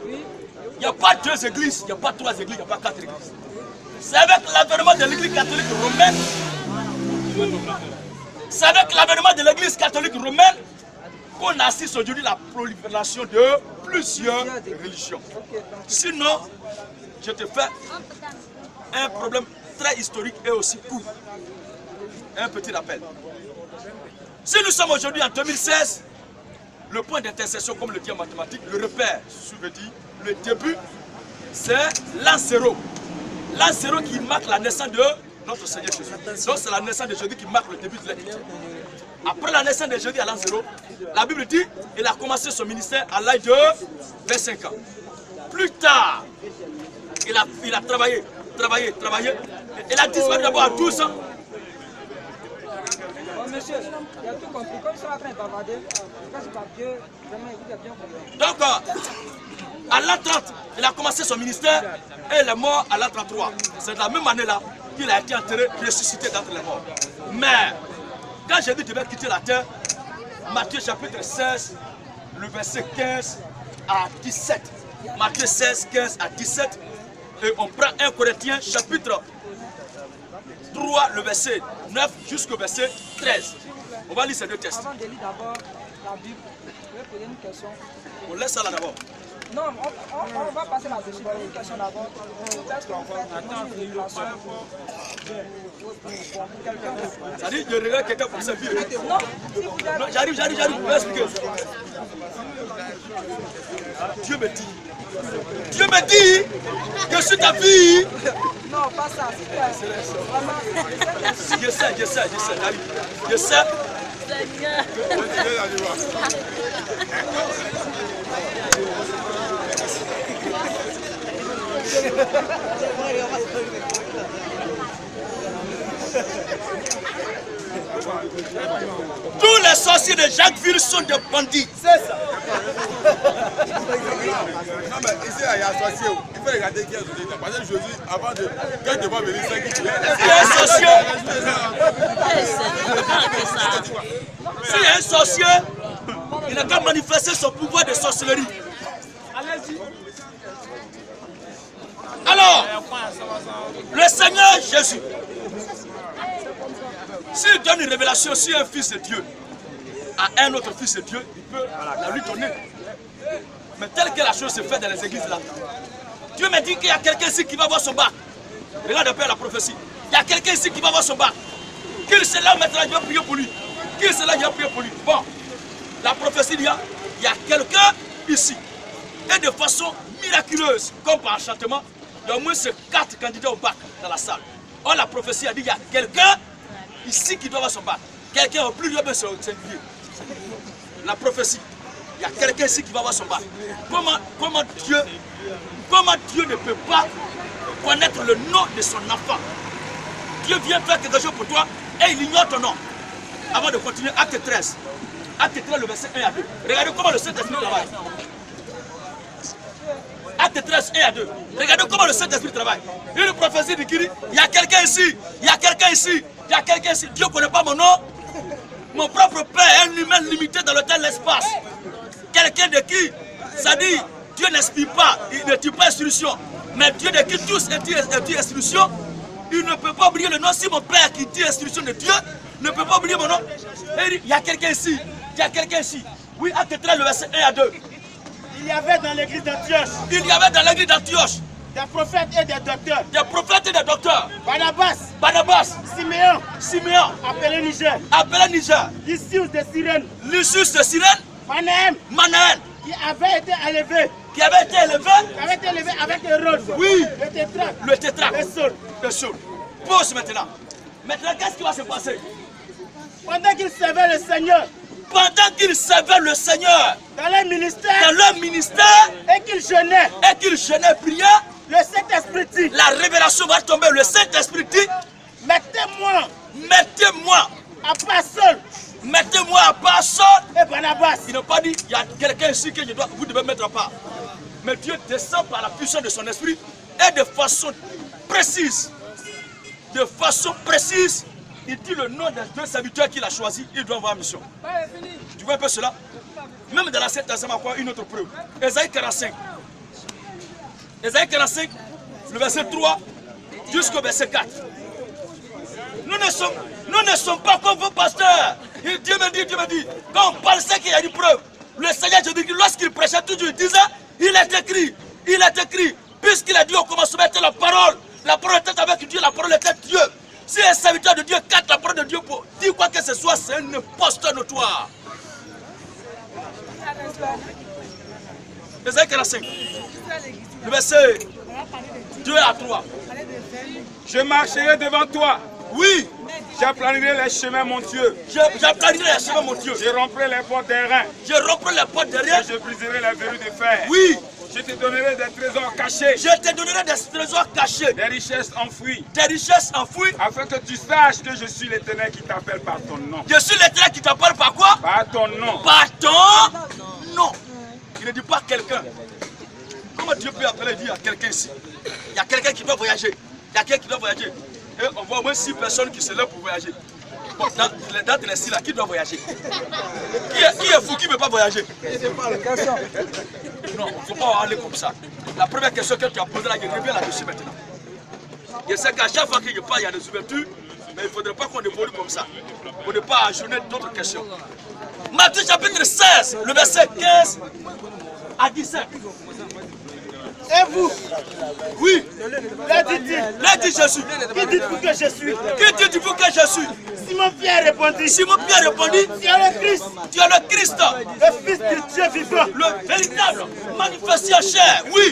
il n'y a pas 2 églises, il n'y a pas 3 églises, il n'y a pas 4 églises. C'est avec l'avènement de l'église catholique romaine. C'est avec l'avènement de l'église catholique romaine qu'on assiste aujourd'hui à la prolifération de plusieurs religions. Sinon, je te fais un problème très historique et aussi court. Un petit rappel. Si nous sommes aujourd'hui en 2016, le point d'intersection, comme le dit en mathématiques, le repère, je veux dire, le début, c'est l'an 0. L'an 0 qui marque la naissance de notre Seigneur Jésus. Donc c'est la naissance de Jésus qui marque le début de l'être. Après la naissance de Jésus à l'an 0, la Bible dit qu'il a commencé son ministère à l'âge de 25 ans. Plus tard, il a travaillé. Il a disparu d'abord à 12 ans. monsieur, il a tout compris. Comme ça, après, bavarder, parce que Dieu, vraiment, il a bien compris. Donc, à l'an 30, il a commencé son ministère et il est mort à l'an 33. C'est la même année-là qu'il a été enterré, ressuscité d'entre les morts. Mais, quand Jésus devait quitter la terre, Matthieu chapitre 16, le verset 15 à 17. Matthieu 16, 15 à 17. Et on prend 1 Corinthiens chapitre 3, le verset 9 jusqu'au verset 13. On va lire ces deux textes. Avant de lire d'abord la Bible, je vais poser une question. On laisse ça là d'abord. Non, on va passer là-dessus. Une question d'abord. Est-ce qu'on fait une relation Ça dit, je regarde quelqu'un pour sa vie. Non, si vous avez... Non, j'arrive, je vais expliquer. Dieu me dit que sur ta vie. Non, pas ça. Je sais, j'arrive. Je sais. Tous les sorciers de Jacquesville sont des bandits. C'est ça. Non, mais ici, il y a un sorcier. Il faut regarder qui est sorcier. Parce que Jésus, avant de. Quand il va venir, c'est qui tu es. S'il y a un sorcier, s'il y a un sorcier, il n'a qu'à manifester son pouvoir de sorcellerie. Alors, le Seigneur Jésus, s'il donne une révélation sur un fils de Dieu à un autre fils de Dieu, il peut la lui donner. Mais telle que la chose se fait dans les églises là, Dieu me dit qu'il y a quelqu'un ici qui va voir son bac. Regarde un peu la prophétie. Il y a quelqu'un ici qui va voir son bac. Qu'il se lève maintenant, je vais prier pour lui. Qu'il se lève, je vais prier pour lui. Bon, la prophétie dit, il y a quelqu'un ici. Et de façon miraculeuse, comme par enchantement, il y a au moins 4 candidats au bac dans la salle. Or, la prophétie a dit, il y a quelqu'un ici qui doit avoir son bac. Quelqu'un au plus bien singulier. La prophétie, il y a quelqu'un ici qui va avoir son bac. Comment Dieu ne peut pas connaître le nom de son enfant? Dieu vient faire quelque chose pour toi et il ignore ton nom. Avant de continuer, acte 13. Acte 13, le verset 1 à 2. Regardez comment le Saint-Esprit travaille. Acte 13, 1 à 2. Regardez comment le Saint-Esprit travaille. Une prophétie de qui dit, il y a quelqu'un ici, il y a quelqu'un ici, il y a quelqu'un ici. Dieu ne connaît pas mon nom. Mon propre Père est un humain limité dans le temps et l'espace. Quelqu'un de qui, ça dit, Dieu n'inspire pas, il ne tue pas instruction. Mais Dieu de qui tous est instruction, il ne peut pas oublier le nom. Si mon Père qui dit instruction de Dieu ne peut pas oublier mon nom, il dit, il y a quelqu'un ici, il y a quelqu'un ici. Oui, acte 13, le verset 1 à 2. Il y avait dans l'église d'Antioche Il y avait dans l'église d'Antioche des prophètes et des docteurs. des prophètes et des docteurs. Barnabas, Siméon, appelé Niger, Lysius de Cyrène, Manaën, qui avait été élevé avec Hérode, oui, le tétrarque, le Saul. Pause maintenant. Maintenant, qu'est-ce qui va se passer? Pendant qu'il servait le Seigneur, dans leur ministère, et qu'il jeûnait, priait, le Saint-Esprit dit, la révélation va tomber. Le Saint-Esprit dit, mettez-moi à part Saul et Barnabas. Il n'a pas dit, il y a quelqu'un ici que vous devez mettre à part. Mais Dieu descend par la puissance de son esprit et de façon précise. Il dit le nom des deux serviteurs qu'il a choisis, il doit avoir mission. Tu vois un peu cela? Même dans l'Ancien Testament, encore une autre preuve. Ésaïe 45. Ésaïe 45, le verset 3 jusqu'au verset 4. Nous ne sommes pas comme vos pasteurs. Dieu me dit, quand on parle, c'est qu'il y a une preuve. Le Seigneur, je dis que lorsqu'il prêchait toujours, il disait, il est écrit, puisqu'il a dit au commencement était la parole était avec Dieu, la parole était Dieu. Si un serviteur de Dieu capte la parole de Dieu pour dire quoi que ce soit, c'est un imposteur notoire. Ésaïe 45, le verset 2 à 3. Je marcherai devant toi. Oui. J'aplanirai les chemins montueux. Je romprai les portes d'airain. Et je briserai les verrous de fer. Oui. Je te donnerai des trésors cachés. Des richesses enfouies. Afin que tu saches que je suis l'Éternel qui t'appelle par ton nom. Je suis l'Éternel qui t'appelle par quoi? Par ton nom. Par ton nom. Il ne dit pas quelqu'un. Comment Dieu peut appeler dire à quelqu'un ici? Il y a quelqu'un qui doit voyager. Et on voit au moins 6 personnes qui se lèvent pour voyager. Bon, dans les styles là, qui doit voyager? Qui est fou, qui ne veut pas voyager? Non, il ne faut pas aller comme ça. La première question que tu as posée là, je reviens là-dessus maintenant. Je sais qu'à chaque fois que je parle, il y a des ouvertures, mais il ne faudrait pas qu'on évolue comme ça. Pour ne pas ajouter d'autres questions. Matthieu chapitre 16, le verset 15 à 17. Et vous? Oui. Là dit Jésus. Qui dites-vous que je suis? Simon-Pierre répondit. Tu es le Christ. Le Fils du Dieu vivant. Le véritable manifesté en chair. Oui.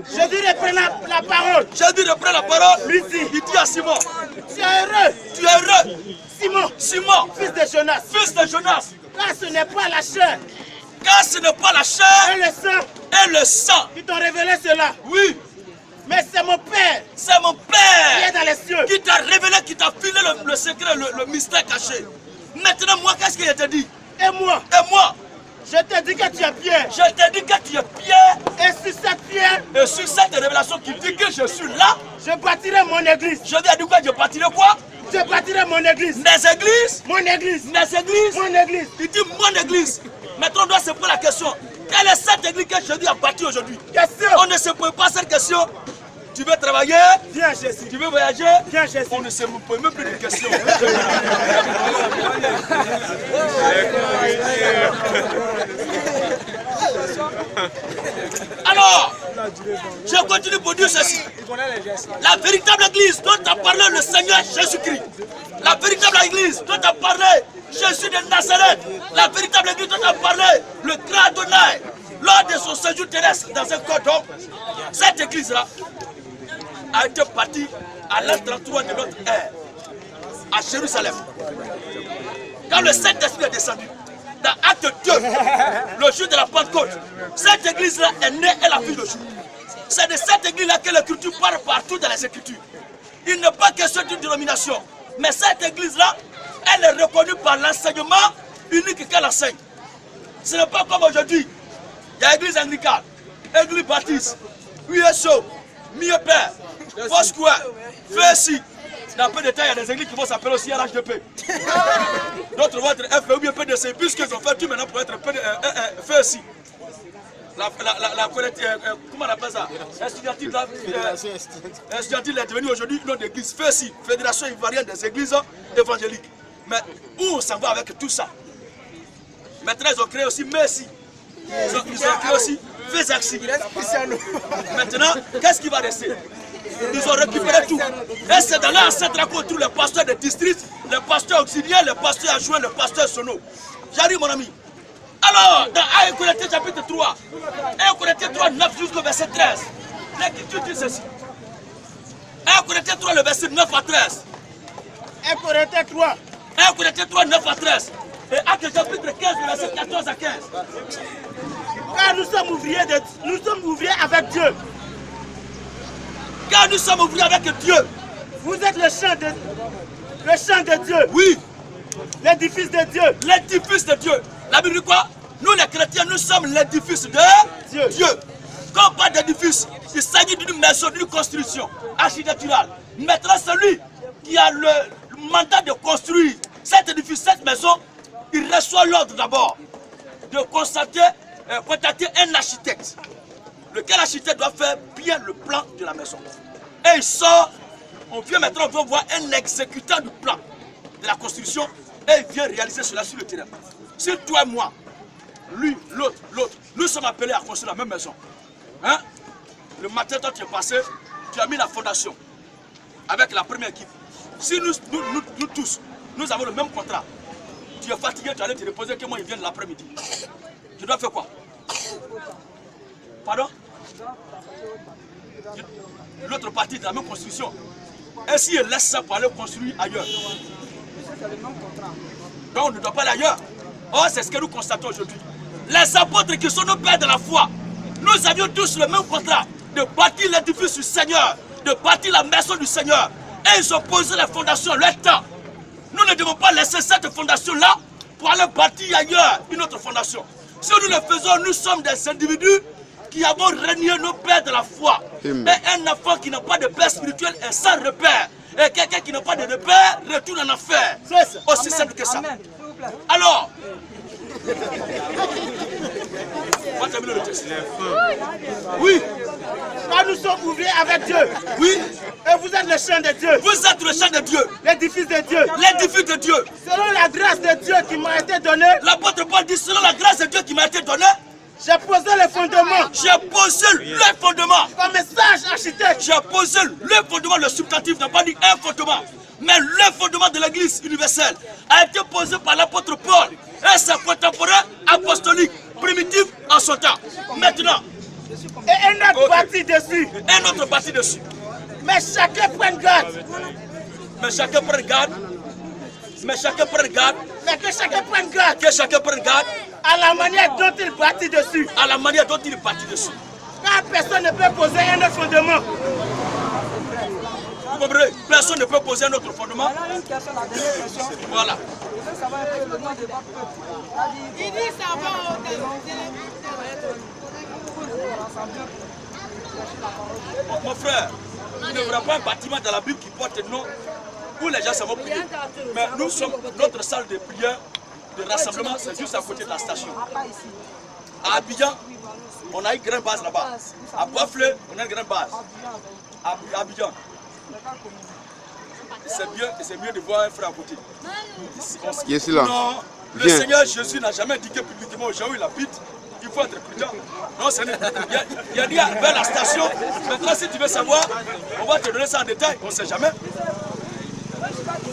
Jésus reprend la parole. Lui dit, il dit à Simon, tu es heureux. Simon, fils de Jonas. Car ce n'est pas la chair. Et le sang. Qui t'ont révélé cela. Oui. Mais c'est mon Père. Qui est dans les cieux. Qui t'a révélé, qui t'a filé le secret, le mystère caché. Maintenant, moi, qu'est-ce que je te dis? Et moi. Je te dis que tu es Pierre. Et sur cette révélation qui dit que je suis là, je bâtirai mon église. Je dis à quoi? Je bâtirai quoi? Je bâtirai mon église. Des églises? Mon église. Il dit mon église. Maintenant, on doit se poser la question. Quelle est cette église que Jésus a bâtie aujourd'hui? On ne se pose pas cette question. Tu veux travailler? Viens Jésus. Tu veux voyager? Viens Jésus. On ne se pose même plus de questions. Alors, je continue pour dire ceci. La véritable église dont a parlé le Seigneur Jésus-Christ. La véritable église dont a parlé Jésus de Nazareth. La véritable église dont a parlé le grand Adonai lors de son séjour terrestre dans un corps d'homme. Cette église-là a été bâtie à l'an 33 de notre ère, à Jérusalem. Quand le Saint-Esprit est descendu, dans Acte 2, le jour de la Pentecôte, cette église-là est née et la vie de jour. C'est de cette église-là que l'Écriture parle partout dans les Écritures. Il n'est pas question d'une dénomination. Mais cette église-là, elle est reconnue par l'enseignement unique qu'elle enseigne. Ce n'est pas comme aujourd'hui. Il y a l'église anglicane, l'église baptiste, USO, Mieux-Père, Foursquare, FESI. Dans peu de temps, il y a des églises qui vont s'appeler aussi RHDP. D'autres vont être FE ou bien PDC, puisqu'ils ont fait tout maintenant pour être FESI. Comment on appelle ça? Estudiantine est devenue aujourd'hui une autre église. FESI, Fédération Ivoirienne des Églises Évangéliques. Mais où on s'en va avec tout ça? Maintenant, ils ont créé aussi Messi. Ils ont créé aussi Fezaxi. Maintenant, qu'est-ce qui va rester? Ils ont récupéré tout. Et c'est dans l'ancêtre qu'on trouve les pasteurs de district, les pasteurs auxiliaires, les pasteurs adjoints, les pasteurs sono. J'arrive, mon ami. Alors, dans 1 Corinthiens chapitre 3, 1 Corinthiens 3, 9 jusqu'au verset 13, l'Écriture dit ceci. 1 Corinthiens 3, le verset 9 à 13. 1 Corinthiens 3. 1 Corinthiens 3, 9 à 13. Et Actes chapitre 15, le verset 14 à 15. Car nous sommes ouvriers avec Dieu. Car nous sommes ouvriers avec Dieu. Vous êtes le champ de Dieu. Oui. L'édifice de Dieu. L'édifice de Dieu. La Bible dit quoi? Nous les chrétiens, nous sommes l'édifice de Dieu. Quand on parle d'édifice, il s'agit d'une maison, d'une construction architecturale. Maintenant, celui qui a le mandat de construire cet édifice, cette maison, il reçoit l'ordre d'abord de contacter un architecte. Lequel architecte doit faire bien le plan de la maison. Et il sort, on vient maintenant, on va voir un exécutant du plan de la construction et il vient réaliser cela sur le terrain. Si toi et moi, lui, l'autre, nous sommes appelés à construire la même maison. Hein? Le matin, quand tu es passé, tu as mis la fondation avec la première équipe. Si nous tous, nous avons le même contrat, tu es fatigué, tu allais te reposer, que moi, il vient l'après-midi. Tu dois faire quoi? Pardon? L'autre partie de la même construction. Et si il laisse ça pour aller construire ailleurs? Donc on ne doit pas aller ailleurs. Or, c'est ce que nous constatons aujourd'hui. Les apôtres qui sont nos pères de la foi, nous avions tous le même contrat de bâtir l'édifice du Seigneur, de bâtir la maison du Seigneur. Et ils ont posé les fondations leur temps. Nous ne devons pas laisser cette fondation-là pour aller bâtir ailleurs une autre fondation. Si nous le faisons, nous sommes des individus qui avons renié nos pères de la foi. Et un enfant qui n'a pas de père spirituel est sans repère. Et quelqu'un qui n'a pas de repère retourne en enfer. Aussi simple que ça. Alors, on va terminer le texte. Oui. Quand nous sommes ouvriers avec Dieu. Oui. Et vous êtes le champ de Dieu. Vous êtes le champ de Dieu. L'édifice de Dieu. L'édifice de Dieu. Selon la grâce de Dieu qui m'a été donnée. L'apôtre Paul dit, selon la grâce de Dieu qui m'a été donnée. J'ai posé le fondement. J'ai posé le fondement. Comme un sage architecte. J'ai posé le fondement, le substantif n'a pas dit un fondement. Mais le fondement de l'église universelle a été posé par l'apôtre Paul et ses contemporains apostoliques primitifs en son temps. Maintenant. Et un autre bâti dessus. Un autre bâti dessus. Mais chacun prenne garde. Mais chacun prenne garde. Mais chacun prenne garde. Mais que chacun prenne garde. Que chacun prenne garde. À la manière dont il bâtit dessus. À la manière dont il bâtit dessus. Car personne ne peut poser un autre fondement. Vous comprenez? Personne ne peut poser un autre fondement. Voilà. Il dit ça va. Mon frère, il ne verra pas un bâtiment dans la Bible qui porte le nom où les gens s'en vont prier. Mais nous sommes, notre salle de prière, de rassemblement, c'est juste à côté de la station. À Abidjan, on a une grande base là-bas. À Bois-Fleur, on a une grande base. À Abidjan. C'est mieux de voir un frère à côté. Non, le Seigneur Jésus n'a jamais indiqué publiquement aux gens où il habite. Il faut être prudent. Non, il a dit vers la station. Maintenant, si tu veux savoir, on va te donner ça en détail. On ne sait jamais.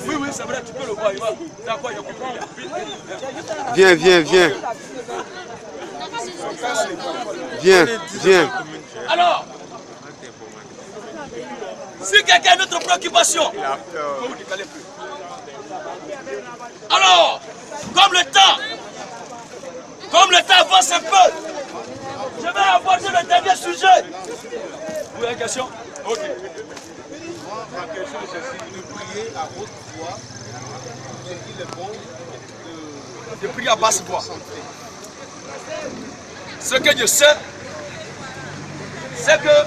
Oui, oui, c'est vrai, tu peux le voir. D'accord, il y a compris. Viens. Viens. Alors, si quelqu'un a une autre préoccupation, il faut vous décaler plus. Alors, comme le temps avance un peu, je vais aborder le dernier sujet. Vous avez une question? Ok. haute voix, il est bon de prier à basse voix. Ce que je sais, c'est que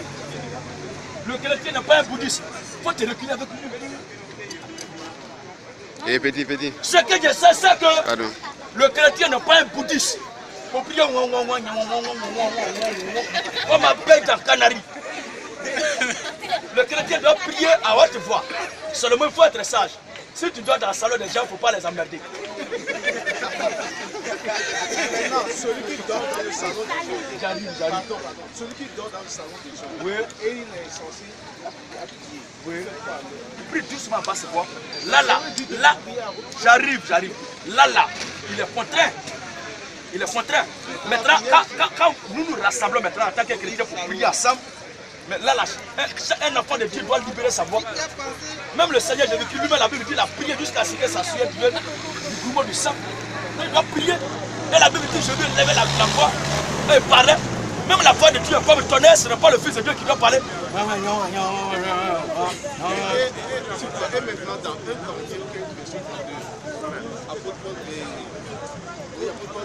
le chrétien n'est pas un bouddhiste. Il faut te reculer avec lui. Et petit. Ce que je sais, c'est que le chrétien n'est pas un bouddhiste. Il faut prier comme un bête en Canarie. Le chrétien doit prier à haute voix. Seulement, il faut être sage. Si tu dois dans le salon des gens, il ne faut pas les emmerder. Maintenant, celui qui dort dans le salon des gens, J'arrive. celui qui dort dans le salon des gens, Oui. et il est censé appuyer. Oui. Il prie doucement, basse voix. Là, j'arrive. Là, il est contraint. Maintenant, quand nous nous rassemblons maintenant en tant que chrétiens pour prier ensemble, mais là, un enfant de Dieu doit libérer sa voix. Même le Seigneur Jésus-Christ lui-même, la Bible dit, il a prié jusqu'à ce que sa sueur devienne du mouvement du sang. Il doit prier. Et la Bible dit, je vais lever la voix et parler. Même la voix de Dieu est comme le tonnerre, ce n'est pas le Fils de Dieu qui doit parler. Et maintenant, dans 1 Corinthiens 15, verset 32, apôtre Paul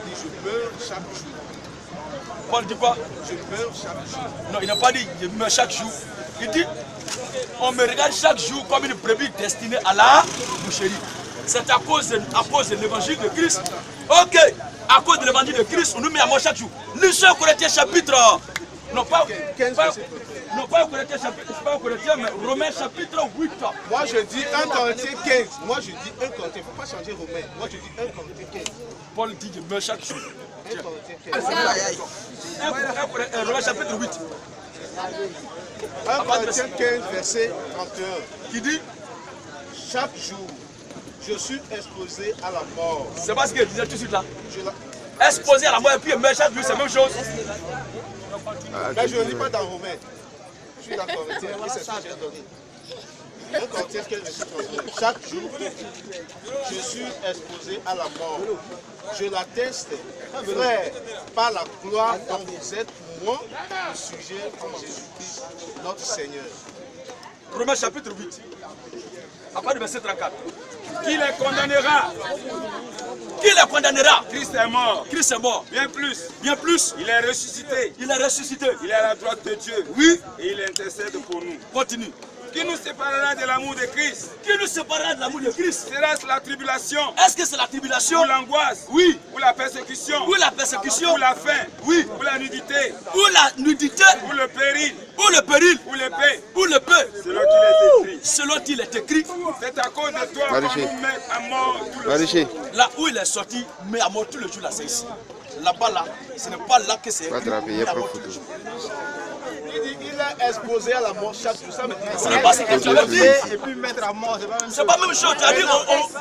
dit, je meurs chaque jour. Paul dit quoi? Je meurs chaque jour. Non, il n'a pas dit je meurs chaque jour. Il dit on me regarde chaque jour comme une brebis destinée à la boucherie. C'est à cause de l'évangile de Christ. Ok, à cause de l'évangile de Christ, on nous met à mort chaque jour. Lisez Corinthiens chapitre. Non, pas au Corinthiens chapitre, pas au Corinthiens, mais Romains chapitre 8. Moi je dis 1 Corinthiens 15. Moi je dis 1 Corinthiens. Il ne faut pas changer Romain. Moi je dis 1 Corinthiens 15. Paul dit je meurs chaque jour. 1 Corinthiens 15. Romains chapitre 8. 1 Corinthiens 15, verset 31. Qui dit Chaque jour, je suis exposé à la mort. c'est pas ce qu'il disait tout de suite là. Je la- Exposé à la mort et puis meurt chaque jour, c'est la même chose. Mais je ne lis pas dans Romain. Je suis dans Corinthiens, et c'est ce que j'ai donné. 1 Corinthiens 15, verset 31. Chaque jour, je suis exposé à la mort. Je l'atteste, frère, par la gloire dont vous êtes pour moi, le sujet comme Jésus-Christ, notre Seigneur. Romains chapitre 8. À part du verset 34. Qui les condamnera? Qui les condamnera? Christ est mort. Christ est mort. Bien plus, Bien plus, il est ressuscité. il est ressuscité. Il est à la droite de Dieu. Oui, Et il intercède pour nous. continue. Qui nous séparera de l'amour de Christ? Qui nous séparera de l'amour de Christ? Sera-ce la tribulation? Est-ce que c'est la tribulation? Ou l'angoisse? Oui. Ou la persécution? Ou la persécution? Ou la faim? Oui. Ou la nudité? Ou la nudité? Ou le péril? Ou le péril? Ou l'épée? Ou le peu? Selon qu'il est écrit. Selon qu'il est écrit, C'est à cause de toi Maruché. qu'on nous met à mort tout le Maruché, là où il est sorti, mais à mort tout le jour là, c'est ici. Là-bas là, ce n'est pas là que c'est va écrit. te rappeler, mais à mort photo. tout le jour. Il dit il est exposé à la mort chaque jour. Ça veut dire Ce n'est pas ce que tu avais dit. et puis mettre à mort, c'est pas la même C'est chose. pas la même chose. Tu as dit,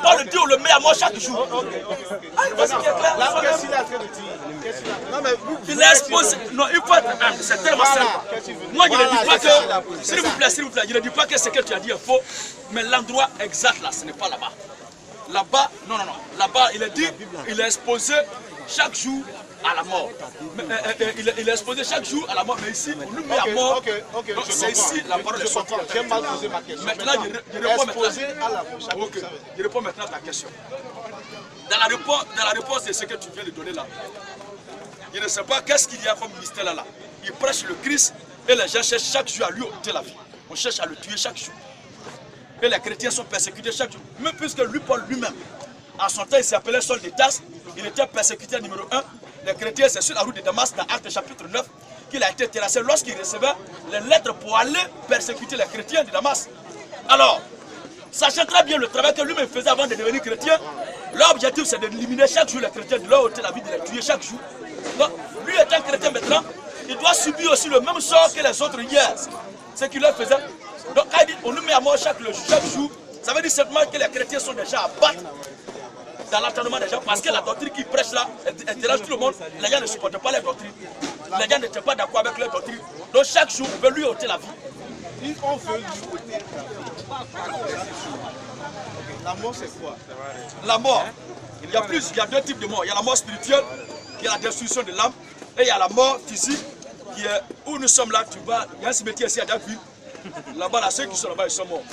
Paul dit, on le met à mort chaque jour. Ah, voici qui est clair. Là, qu'est-ce qu'il est en train de dire? Non, mais vous. Il est exposé. Non, il faut être humble. C'est tellement simple. Moi, je ne dis pas que. S'il vous plaît, je ne dis pas que ce que tu as dit est faux. Mais l'endroit exact là, ce n'est pas là-bas. Là-bas, non. Là-bas, il est dit, il est exposé chaque jour à la mort. Mais, il est exposé chaque jour à la mort. Mais ici, on nous met à mort. Ok, Donc, je c'est comprends. ici la parole est Je sortie. comprends. J'ai mal posé ma question. Maintenant, je réponds maintenant. Exposé à la mort chaque jour. Ok, je réponds maintenant à ta question. Dans la réponse de ce que tu viens de donner là, je ne sais pas qu'est-ce qu'il y a comme mystère là. Il prêche le Christ et les gens cherchent chaque jour à lui ôter la vie. On cherche à le tuer chaque jour. Et les chrétiens sont persécutés chaque jour. Même puisque lui, Paul lui-même, en son temps, il s'appelait Saul de Tarse, il était persécuté numéro 1. Les chrétiens, c'est sur la route de Damas, dans Actes chapitre 9, qu'il a été terrassé lorsqu'il recevait les lettres pour aller persécuter les chrétiens de Damas. Alors, sachant très bien le travail que lui-même faisait avant de devenir chrétien, l'objectif c'est d'éliminer chaque jour les chrétiens, de leur ôter la vie, de les tuer chaque jour. Donc, lui étant chrétien maintenant, il doit subir aussi le même sort que les autres hier. Ce qu'il leur faisait. Donc, quand il dit on nous met à mort chaque jour, ça veut dire simplement que les chrétiens sont déjà à battre dans l'entendement des gens, parce que la doctrine qu'ils prêchent là, elle dérange tout le monde. Les gens ne supportent pas les doctrines. Les gens n'étaient pas d'accord avec leur doctrine. Donc chaque jour, on veut lui ôter la vie. Si on veut lui ôter la mort, c'est quoi? La mort, il y a deux types de mort. Il y a la mort spirituelle, qui est la destruction de l'âme, et il y a la mort physique, qui est où nous sommes là. Tu vas, il y a un cimetière ici à Dagville. Là-bas, là, ceux qui sont là-bas, ils sont morts.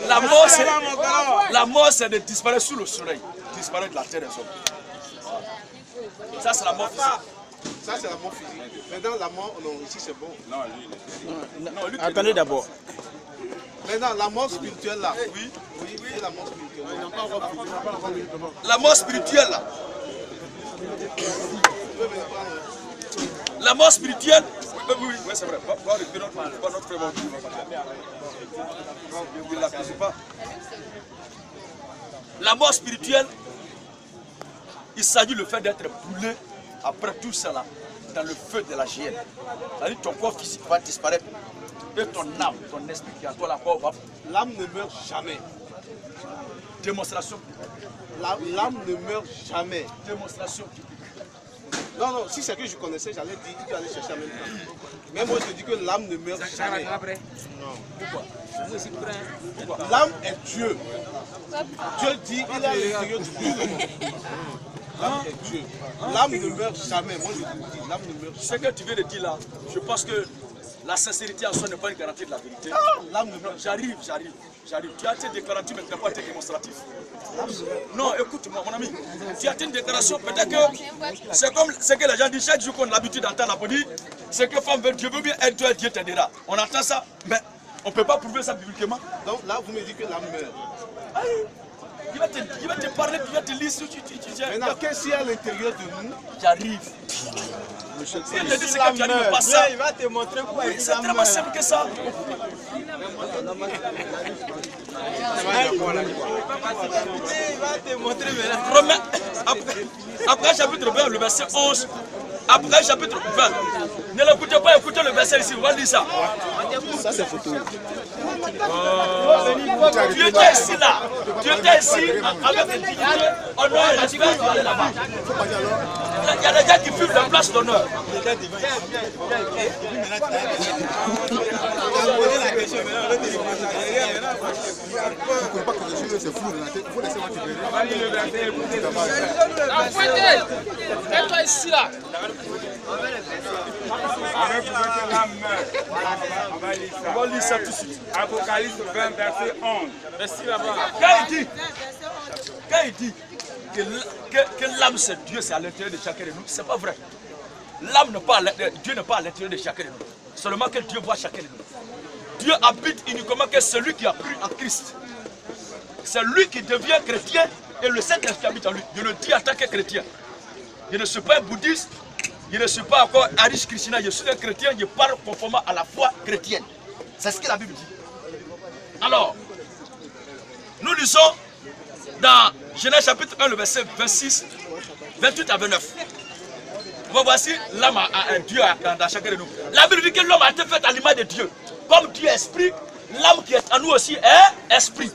La mort, c'est de disparaître sous le soleil, disparaître de la terre des hommes. Ça, c'est la mort physique. Ça, c'est la mort physique. Maintenant, la mort, non, ici, c'est bon. Non, lui. Attendez d'abord. Maintenant, la mort spirituelle, là. Oui, c'est la mort spirituelle. La mort spirituelle, là. La mort spirituelle. Oui, c'est vrai. La mort spirituelle, il s'agit le fait d'être brûlé après tout cela dans le feu de la géhenne. C'est-à-dire que ton corps physique va disparaître et ton âme, ton esprit qui est en toi là-bas va. L'âme ne meurt jamais. Démonstration. L'âme ne meurt jamais. Démonstration. Non, si c'est que je connaissais, j'allais dire, tu peux aller chercher en même temps. Mais moi, je dis que l'âme ne meurt jamais. Non. Pourquoi? L'âme est Dieu. Dieu dit, il est à l'intérieur du Dieu. L'âme est Dieu. L'âme ne meurt jamais. Moi, je vous dis, l'âme ne meurt jamais. Ce que tu viens de dire là, je pense que la sincérité en soi n'est pas une garantie de la vérité. L'âme ne meurt jamais. J'arrive. Tu as été déclaratif, mais tu n'as pas été démonstratif. Non, écoute-moi, mon ami. Tu as été une déclaration, peut-être que c'est comme ce que les gens disent chaque jour qu'on a l'habitude d'entendre la police. C'est que femme veut Dieu veut bien être toi, Dieu t'aidera. On entend ça, mais on ne peut pas prouver ça bibliquement. Donc là, vous me dites que l'âme meurt. Aïe. Il va te parler, il va te lire. Maintenant, qu'est-ce qu'il y a à l'intérieur de nous? J'arrive. Il te dit ce que tu n'arrives pas ça. Il va te montrer quoi. C'est tellement simple que ça. Il va te montrer maintenant. Romains, après chapitre 20, le verset 11. Après chapitre 20. Ne l'écoutez pas, écoutez le verset ici. On va lire ça. Ça, c'est photo. Tu étais ici là. Tu étais ici avec une dignité, honneur et respect. Tu allais là-bas. Il y a des gens qui fument la place d'honneur. C'est flou dans la tête. Il faut laisser moi te verrer. Mets-toi ici là. Avec que l'âme meurt. On va lire ça tout de suite. Apocalypse 20, verset 11. Merci là-bas. Quand il dit que l'âme c'est Dieu, c'est à l'intérieur de chacun de nous, c'est pas vrai. L'âme n'est pas Dieu n'est pas à l'intérieur de chacun de nous. Seulement que Dieu voit chacun de nous. Dieu habite uniquement que celui qui a cru en Christ. C'est lui qui devient chrétien et le Saint-Esprit habite en lui. Je le dis en tant que chrétien. Je ne suis pas un bouddhiste, je ne suis pas encore Hare Krishna, je suis un chrétien, je parle conformément à la foi chrétienne. C'est ce que la Bible dit. Alors, nous lisons dans Genèse chapitre 1, le verset 26, 28 à 29. Voici, l'âme a un Dieu dans chacun de nous. La Bible dit que l'homme a été fait à l'image de Dieu. Comme Dieu est esprit, l'âme qui est en nous aussi est esprit.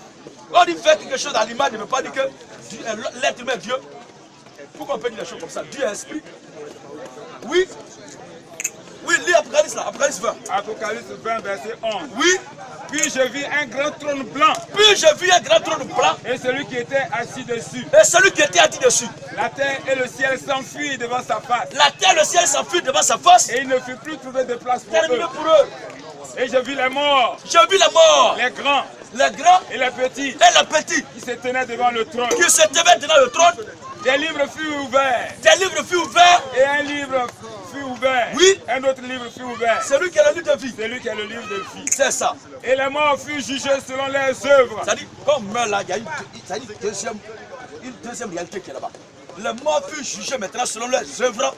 Quand on dit faire quelque chose à l'image, ne veut pas dire que l'être humain est Dieu. Pourquoi on peut dire des choses comme ça? Dieu est esprit. Oui. Oui, lis Apocalypse là, Apocalypse 20. Apocalypse 20, verset 11. Oui. Puis je vis un grand trône blanc. Puis je vis un grand trône blanc. Et celui qui était assis dessus. Et celui qui était assis dessus. La terre et le ciel s'enfuient devant sa face. La terre et le ciel s'enfuient devant sa face. Et il ne fut plus trouvé de place pour terminé eux. Pour eux. Et je vis les morts. Je vis les morts. Les grands. Les grands. Et les petits. Et les petits. Qui se tenaient devant le trône. Qui se tenaient devant le trône. Des livres furent ouverts. Des livres furent ouverts. Et un livre fut ouvert. Oui. Un autre livre fut ouvert. C'est lui qui est le livre de vie. C'est lui qui est le livre de vie. C'est ça. Et les morts furent jugés selon leurs œuvres. Ça dit, comme meurt là, il y a une deuxième réalité qui est là-bas. Les morts furent jugés maintenant selon leurs œuvres.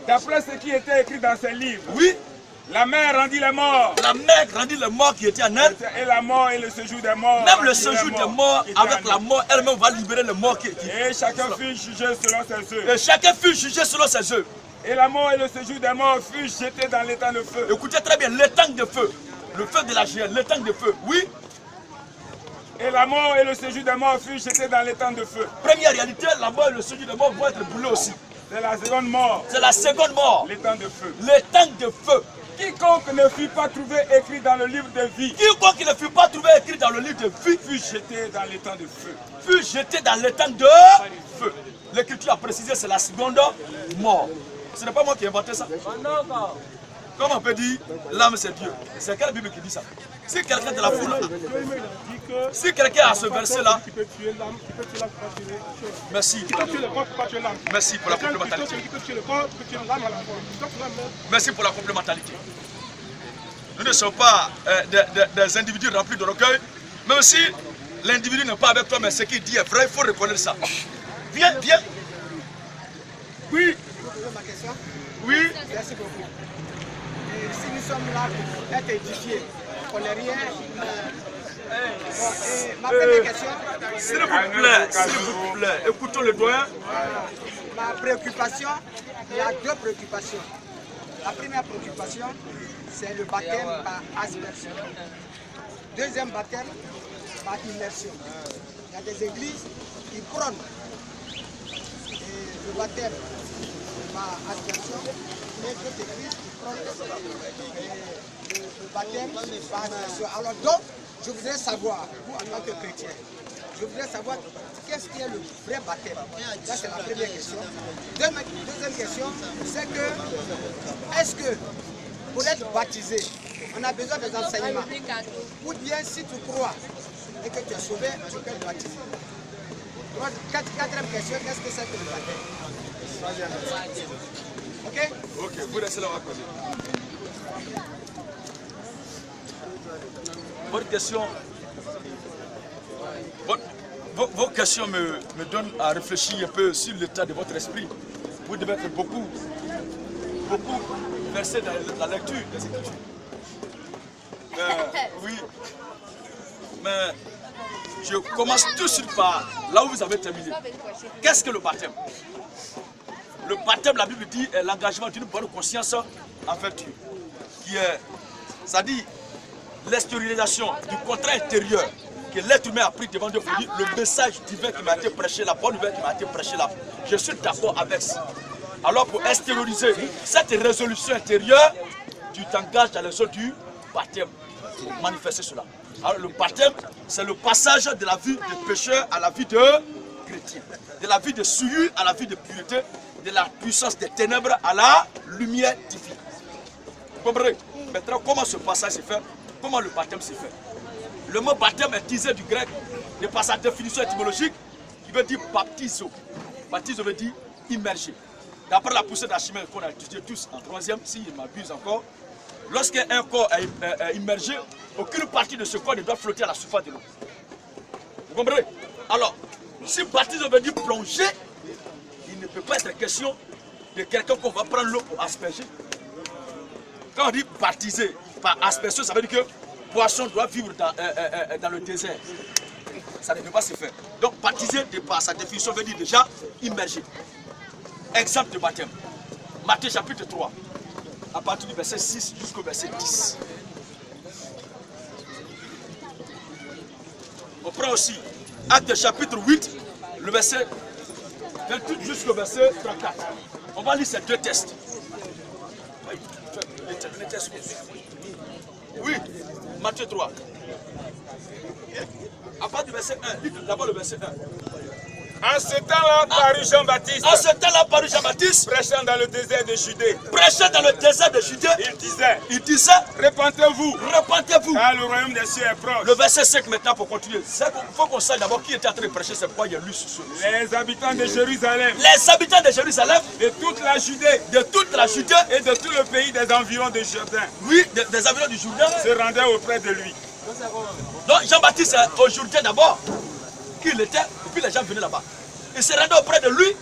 D'après ce qui était écrit dans ces livres. Oui. La mer rendit les morts. La mer rendit les morts qui étaient en elle. Et la mort et le séjour des morts. Même le séjour des morts, avec la mort, elle-même va libérer les morts qui. Et chacun fut jugé selon ses œuvres. Et chacun fut jugé selon ses œuvres. Et la mort et le séjour des morts furent jetés dans l'étang de feu. Écoutez très bien, l'étang de feu. Le feu de la géhenne, l'étang de feu. Oui. Et la mort et le séjour des morts furent jetés dans l'étang de feu. Première réalité, la mort et le séjour des morts vont être brûlés aussi. C'est la seconde mort. C'est la seconde mort. L'étang de feu. L'étang de feu. Quiconque ne fut pas trouvé écrit dans le livre de vie. Quiconque ne fut pas trouvé écrit dans le livre de vie fut jeté dans l'étang de feu. Fut jeté dans l'étang de feu. L'Écriture a précisé c'est la seconde mort. Ce n'est pas moi qui ai inventé ça. Comment on peut dire l'âme c'est Dieu? C'est quelle Bible qui dit ça? Si quelqu'un de la foule, si quelqu'un a ce verset là, merci. Merci pour la complémentarité. Merci pour la complémentarité. Nous ne sommes pas des individus remplis de recueil, même si l'individu n'est pas avec toi, mais ce qu'il dit est vrai, il faut reconnaître ça. Viens, viens. Oui. Oui. Merci beaucoup. Et si nous sommes là pour être édifiés, on n'est rien. Ma première question. S'il vous plaît, écoutons le doyen. Ma préoccupation, il y a deux préoccupations. La première préoccupation, c'est le baptême par aspersion. Deuxième baptême, par immersion. Il y a des églises qui prônent le baptême par aspersion, et d'autres églises qui prônent le baptême par immersion. Alors donc, je voudrais savoir, vous en tant que chrétien, je voudrais savoir qu'est-ce qui est le vrai baptême. Ça c'est la première question. Deuxième question, c'est que, est-ce que pour être baptisé, on a besoin des enseignements? Ou bien si tu crois et que tu es sauvé, tu peux être baptisé. Quatrième question, qu'est-ce que c'est que le baptême? Ok? Ok, vous restez là, on va poser. Votre question, vos questions me donnent à réfléchir un peu sur l'état de votre esprit. Vous devez être beaucoup versé dans la lecture des Écritures. Oui, mais je commence tout de suite par là où vous avez terminé. Qu'est-ce que le baptême? Le baptême, la Bible dit, est l'engagement d'une bonne conscience en vertu, qui est, ça dit, l'extériorisation du contrat intérieur que l'être humain a pris devant Dieu pour dire le message divin qui m'a été prêché, la bonne nouvelle qui m'a été prêchée là, je suis d'accord avec ça. Alors pour extérioriser cette résolution intérieure, tu t'engages dans les eaux du baptême pour manifester cela. Alors le baptême, c'est le passage de la vie de pécheur à la vie de chrétien, de la vie de souillure à la vie de pureté, de la puissance des ténèbres à la lumière divine. Vous comprenez? Maintenant, comment ce passage se fait? Comment le baptême se fait? Le mot baptême est tiré du grec, de par sa définition étymologique, qui veut dire baptizo. Baptizo veut dire immerger. D'après la poussée d'Archimède qu'on a étudié tous en troisième, s'il m'abuse encore, lorsqu'un corps est immergé, aucune partie de ce corps ne doit flotter à la surface de l'eau. Vous comprenez? Alors, si baptizo veut dire plonger, il ne peut pas être question de quelqu'un qu'on va prendre l'eau pour asperger. Quand on dit baptiser par aspersion, ça veut dire que poisson doit vivre dans le désert. Ça ne peut pas se faire. Donc baptiser, par sa définition, veut dire déjà immerger. Exemple de baptême. Matthieu chapitre 3, à partir du verset 6 jusqu'au verset 10. On prend aussi Actes chapitre 8, le verset 28 jusqu'au verset 34. On va lire ces deux textes. Oui, Matthieu 3. À partir du verset 1, lis d'abord le verset 1. En ce temps-là parut Jean-Baptiste. En ce temps-là parut Jean-Baptiste. Prêchant dans le désert de Judée. Prêchant dans le désert de Judée. Il disait. Repentez-vous. Repentez-vous. Car le royaume des cieux est proche. Le verset 5 maintenant pour continuer. Il faut qu'on sache d'abord qui était en train de prêcher, c'est pourquoi il y a lu ce. Les habitants de Jérusalem. Les habitants de Jérusalem. De toute la Judée. De toute la Judée. Et de tout le pays des environs de Jourdain. Oui, des environs du Jourdain. Se rendaient auprès de lui. Donc Jean-Baptiste au Jourdain d'abord, qui il était, et puis les gens venaient là-bas. Ils se rendaient auprès de lui.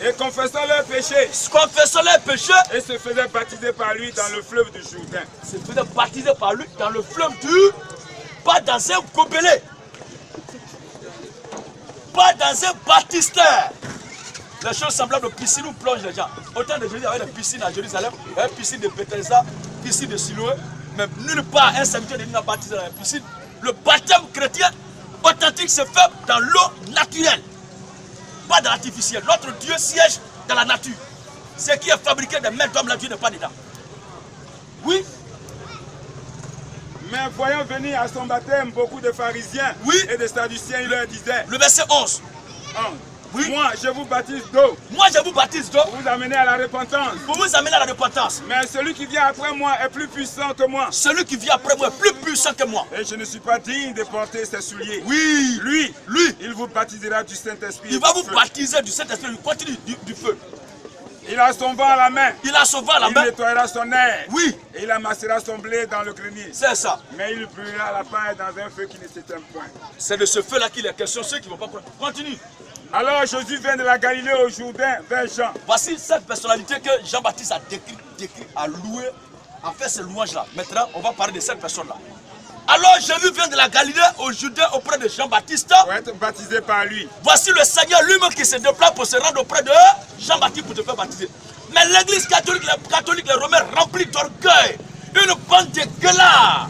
Et confessant leurs péchés. Confessant leurs péchés. Et se faisaient baptiser par lui dans le fleuve du Jourdain. Se faisaient baptiser par lui dans le fleuve du... Pas dans un gobelet. Pas dans un baptistère. Les choses semblables aux piscines où plongent les gens. Autant de Jésus, il y avait des piscines à Jérusalem, il y avait des piscines de Bethesda, piscines de Siloé. Mais nulle part un serviteur de Dieu n'a baptisé dans la piscine. Le baptême chrétien authentique se fait dans l'eau naturelle, pas dans l'artificiel. Notre Dieu siège dans la nature. Ce qui est fabriqué des mains d'homme, là, Dieu n'est pas dedans. Oui. Mais voyant venir à son baptême beaucoup de pharisiens oui. et de sadduciens, il leur disait. Le verset 11. Oui. Moi, je vous baptise d'eau. Moi, je vous baptise d'eau. Pour vous amener à la repentance. Pour vous amener à la repentance. Mais celui qui vient après moi est plus puissant que moi. Celui qui vient après moi est plus puissant que moi. Et je ne suis pas digne de porter ses souliers. Oui. Lui, il vous baptisera du Saint-Esprit. Il va vous baptiser du Saint-Esprit. Il continue du feu. Il a son vent à la main. Il a son vent à la main. Il nettoiera son air. Oui. Et il amassera son blé dans le grenier. C'est ça. Mais il brûlera la paille dans un feu qui ne s'éteint point. C'est de ce feu-là qu'il est question. Ceux qui ne vont pas croire. Continue. Alors Jésus vient de la Galilée au Jourdain vers Jean. Voici cette personnalité que Jean-Baptiste a décrit, a loué, a fait ces louanges-là. Maintenant, on va parler de cette personne-là. Alors Jésus vient de la Galilée au Jourdain auprès de Jean-Baptiste. Pour être baptisé par lui. Voici le Seigneur lui-même qui se déplace pour se rendre auprès de Jean-Baptiste pour te faire baptiser. Mais l'église catholique, les Romains, remplis d'orgueil, une bande de gueulards,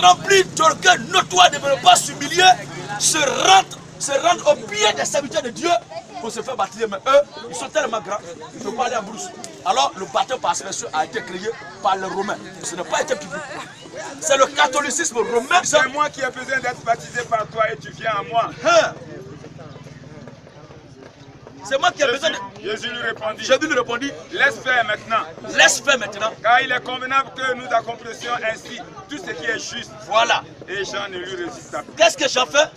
remplis d'orgueil notoire de ne pas s'humilier, se rendent au pied des serviteurs de Dieu pour se faire baptiser. Mais eux, ils sont tellement grands, ils ne peuvent pas aller en brousse. Alors le baptême par aspersion a été créé par les Romains. Ce n'a pas été public. C'est le catholicisme romain. C'est moi qui ai besoin d'être baptisé par toi et tu viens à moi. Hein? C'est moi qui ai besoin de... Jésus lui répondit. Jésus lui répondit. Laisse faire maintenant. Laisse faire maintenant. Car il est convenable que nous accomplissions ainsi tout ce qui est juste. Voilà. Et Jean ne lui résista pas. Qu'est-ce que Jean fait?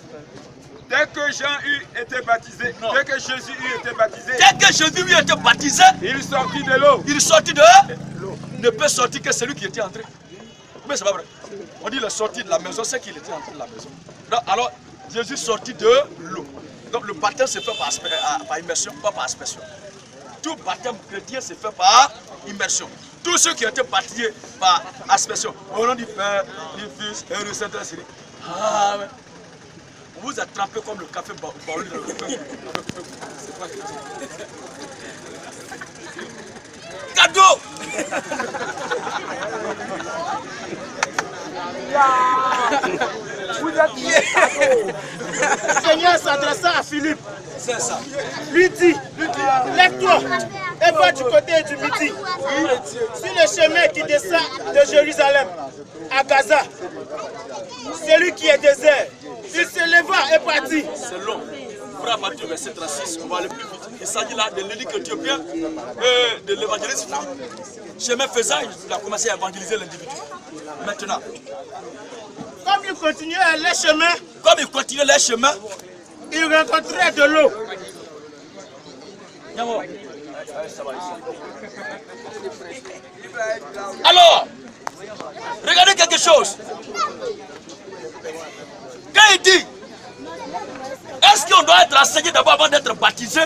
Dès que Jean eut été baptisé, dès que Jésus eut été baptisé, il sortit de l'eau. Il sortit de l'eau. Ne peut sortir que celui qui était entré. Mais c'est pas vrai. On dit le sorti de la maison, c'est qu'il était entré de la maison. Donc, alors, Jésus sortit de l'eau. Donc le baptême se fait par immersion, pas par aspersion. Tout baptême chrétien se fait par immersion. Tous ceux qui ont été baptisés par aspersion, au nom du Père, du Fils et du Saint-Esprit. Amen. On vous a trempé comme le café baoulé dans le peuple. C'est pas chrétien. Cadeau! Vous êtes le Seigneur s'adressa à Philippe. C'est ça. Lui dit, lève-toi et va du côté du midi. Sur le chemin qui descend de Jérusalem à Gaza, celui qui est désert, il se leva et partit. C'est long. Pour abattre le verset 36, on va aller plus vite. Il s'agit là de l'évêque éthiopien et de l'évangéliste Philippe. Chemin faisant, il a commencé à évangéliser l'individu. Maintenant, comme il continuait les chemins, il rencontrait de l'eau. Alors, regardez quelque chose. Quand il dit, est-ce qu'on doit être enseigné d'abord avant d'être baptisé?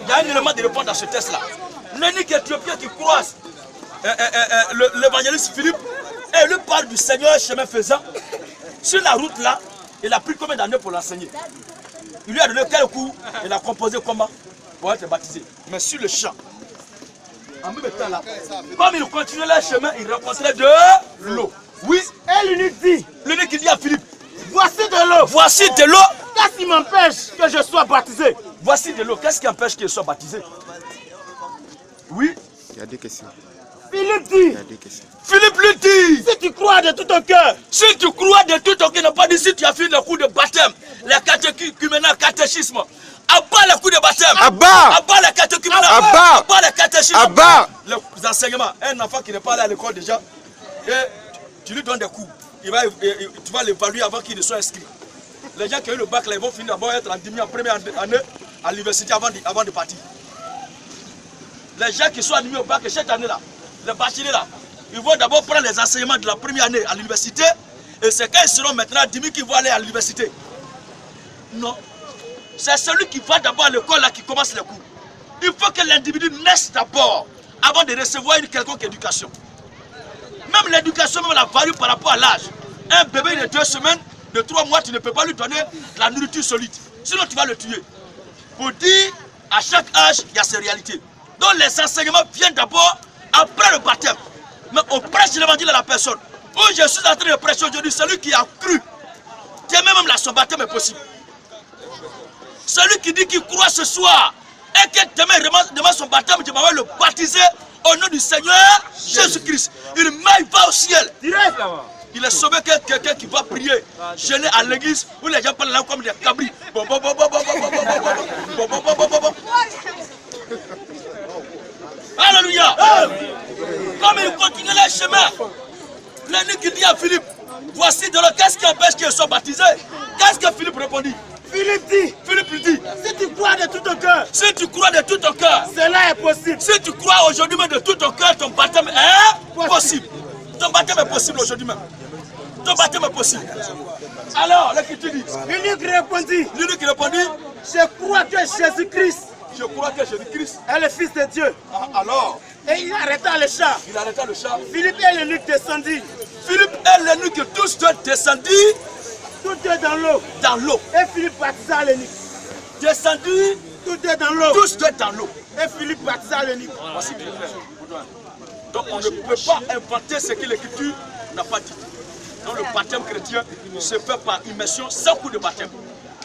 Il y a un élément de réponse dans ce test-là. L'unique éthiopien qui croise l'évangéliste Philippe, et lui parle du Seigneur chemin faisant. Sur la route là, il a pris combien d'années pour l'enseigner? Il lui a donné quel coup? Il a composé comment pour être baptisé? Mais sur le champ, en même temps là, comme il continuait le chemin, il rencontrait de l'eau. Oui. Et l'unique qui dit à Philippe, voici de l'eau. Voici de l'eau. Qu'est-ce qui m'empêche que je sois baptisé? Voici de l'eau. Qu'est-ce qui empêche qu'il soit baptisé? Oui. Il y a des questions. Philippe dit. Il y a des questions. Philippe lui dit. Si tu crois de tout ton cœur. Si tu crois de tout ton cœur, n'a pas dit si tu as fait le coup de baptême, les catéchumènes, catéchisme. Abat le coup de baptême. Abat les catéchumènes. Abat les catéchismes. Abat les enseignements. Un enfant qui n'est pas allé à l'école déjà, et tu lui donnes des coups. Tu vas l'évaluer avant qu'il ne soit inscrit. Les gens qui ont eu le bac, là, ils vont finir d'abord être en première année à l'université avant de partir. Les gens qui sont admis au bac cette année-là, les bacheliers là, ils vont d'abord prendre les enseignements de la première année à l'université, et c'est quand ils seront maintenant admis qu'ils vont aller à l'université. Non. C'est celui qui va d'abord à l'école là qui commence les cours. Il faut que l'individu naisse d'abord avant de recevoir une quelconque éducation. Même l'éducation, même la varie par rapport à l'âge. Un bébé de 2 semaines, de 3 mois, tu ne peux pas lui donner de la nourriture solide. Sinon, tu vas le tuer. Pour dire, à chaque âge, il y a ses réalités. Donc les enseignements viennent d'abord après le baptême. Mais on prêche l'évangile à la personne. Oh, je suis en train de prêcher aujourd'hui, celui qui a cru. Demain même là, son baptême est possible. Celui qui dit qu'il croit ce soir et que demain son baptême, je vais le baptiser au nom du Seigneur Jésus-Christ. Il va au ciel. Direct. Il est sauvé que quelqu'un qui va prier, jeûner à l'église, où les gens parlent là comme des cabris. Alléluia. Comme il continue le chemin, l'ennemi qui dit à Philippe, voici de l'eau, qu'est-ce qui empêche qu'il soit baptisé? Qu'est-ce que Philippe répondit? Philippe lui dit, si tu crois de tout ton cœur, si tu crois de tout ton cœur, cela est possible. Si tu crois aujourd'hui même de tout ton cœur, ton baptême est possible. Ton baptême est possible aujourd'hui même. Ton baptême est possible. Alors, l'Écriture dit, L'unique répondit, je crois que Jésus-Christ, est le Fils de Dieu. Alors, et il arrêta le char. Philippe et l'eunuque descendit. Tous deux descendus. Tous deux dans l'eau. Et Philippe baptisa l'eunuque. Descendus. Tous deux dans l'eau. Tous deux dans l'eau. Et Philippe baptisa l'eunuque. Voici bien clair. Donc on ne peut pas inventer ce que l'Écriture n'a pas dit. Donc le baptême chrétien se fait par immersion sans coup de baptême.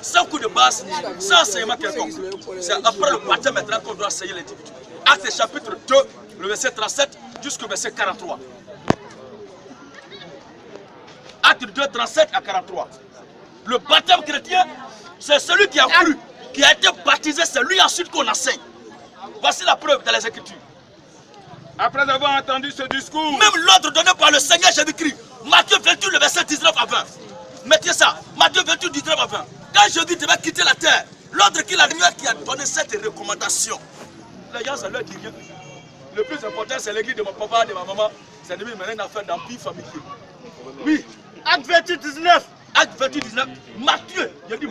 Sans coup de base, sans enseignement quelconque. C'est après le baptême maintenant qu'on doit enseigner l'individu. Actes chapitre 2, le verset 37 jusqu'au verset 43. Acte 2, 37 à 43. Le baptême chrétien, c'est celui qui a cru, qui a été baptisé, c'est lui ensuite qu'on enseigne. Voici la preuve dans les Écritures. Après avoir entendu ce discours, même l'ordre donné par le Seigneur Jésus-Christ, Matthieu 28, le verset 19 à 20. Mettez ça, Matthieu 28, 19 à 20. Quand Jésus devait quitter la terre, l'ordre qu'il a donné, qui a donné cette recommandation, les gens, ça ne leur dit rien. Le plus important, c'est l'église de mon papa, de ma maman. C'est de mener une affaire d'empire familier. Oui. Acte 28, 19. Acte 28, 19. Matthieu. Il a dit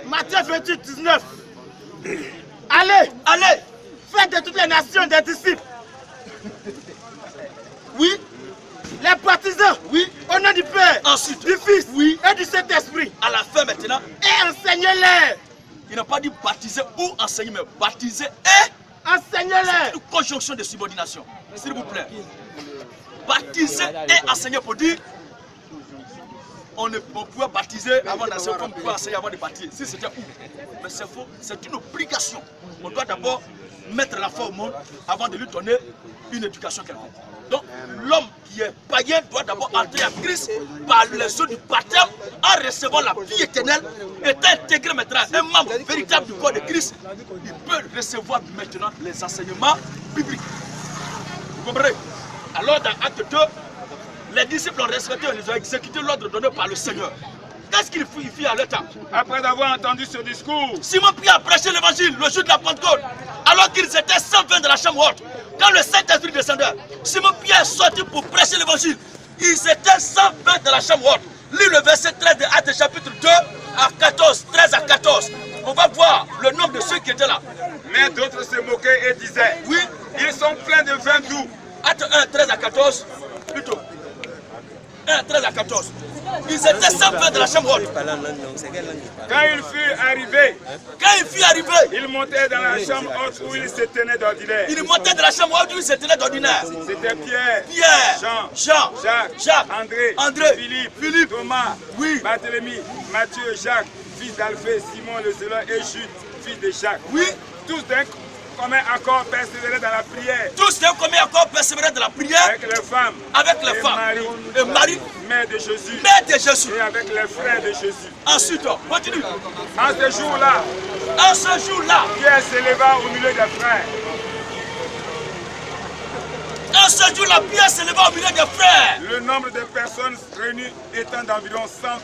Matthieu 28, 19. Allez. Faites de toutes les nations des disciples. Oui. Les partisans. Oui. Au nom du Père. Ensuite. Du Fils. Oui. Et du Saint-Esprit. À la fin maintenant. Et enseignez-les. Il n'a pas dit baptiser ou enseigner, mais baptiser et enseignez-les. C'est une conjonction de subordination. S'il vous plaît. Baptiser et enseigner pour dire on pouvait baptiser avant d'enseigner comme on pouvait enseigner avant de baptiser. Si c'était où? Mais c'est faux, c'est une obligation. On doit d'abord mettre la foi au monde avant de lui donner une éducation quelconque. Donc l'homme qui est païen doit d'abord entrer à Christ par les eaux du baptême en recevant la vie éternelle, étant intégré maintenant un membre véritable du corps de Christ. Il peut recevoir maintenant les enseignements bibliques. Vous comprenez? Alors dans Acte 2, les disciples ont respecté, ils ont exécuté l'ordre donné par le Seigneur. Qu'est-ce qu'il fit à l'état? Après avoir entendu ce discours, Simon Pierre a prêché l'évangile le jour de la Pentecôte, alors qu'ils étaient 120 de la chambre haute. Quand le Saint-Esprit descendait, Simon Pierre est sorti pour prêcher l'évangile. Ils étaient 120 de la chambre haute. Lis le verset 13 de Actes chapitre 2 à 14, 13 à 14. On va voir le nombre de ceux qui étaient là. Mais d'autres se moquaient et disaient, oui, ils sont pleins de vin doux. Acte 1, 13 à 14, plutôt. 1, 13 à 14. Ils étaient 120 de la chambre haute. Quand il fut arrivé, il montait dans la chambre haute où il se tenait d'ordinaire. Il montait dans la chambre haute où il se tenait d'ordinaire. C'était Pierre, Jean, Jacques, André, Philippe, Thomas, oui, Barthélemy, Matthieu, Jacques, fils d'Alphée, Simon le Zéleur et Jude, fils de Jacques. Oui. Tous d'un commun accord persévéraient dans la prière. Tous d'un commun accord persévéraient dans la prière. Avec les femmes. Et Marie. Mère de Jésus. Et avec les frères de Jésus. Ensuite, continue. En ce jour-là. Pierre s'éleva au milieu des frères. En ce jour-là, Pierre s'éleva au milieu des frères. Le nombre de personnes réunies étant d'environ 120.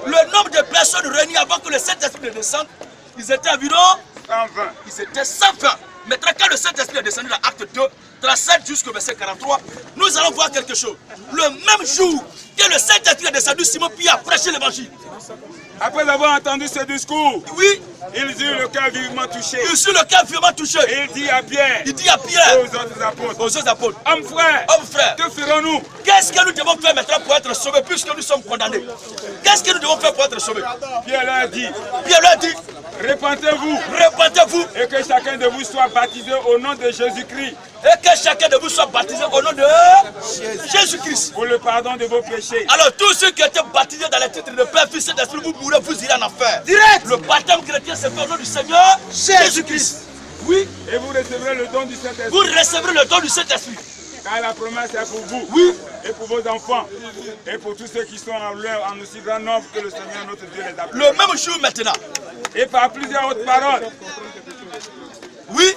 Le nombre de personnes réunies avant que le Saint-Esprit descende, ils étaient environ 120. Ils étaient 120. Maintenant, quand le Saint-Esprit est descendu dans Acte 2, 37 jusqu'au verset 43, nous allons voir quelque chose. Le même jour que le Saint-Esprit est descendu, Simon Pierre a prêché l'évangile. Après avoir entendu ce discours, oui, ils eurent le cœur vivement touché. Et il dit à Pierre, aux autres apôtres, hommes frères, que ferons-nous? Qu'est-ce que nous devons faire maintenant pour être sauvés puisque nous sommes condamnés? Qu'est-ce que nous devons faire pour être sauvés? Pierre leur dit, repentez-vous, et que chacun de vous soit baptisé au nom de Jésus-Christ. Et que chacun de vous soit baptisé au nom de Jésus-Christ. Pour le pardon de vos péchés. Alors tous ceux qui étaient baptisés dans les titres de Père, Fils et d'Esprit, vous mourrez, vous irez en enfer. Direct. Le baptême chrétien se fait au nom du Seigneur Jésus-Christ. Oui. Et vous recevrez le don du Saint-Esprit. Vous recevrez le don du Saint-Esprit. Car la promesse est pour vous, Oui. et pour vos enfants, et pour tous ceux qui sont en aussi grand nombre que le Seigneur notre Dieu les appelle. Le même jour maintenant. Et par plusieurs autres paroles, Oui.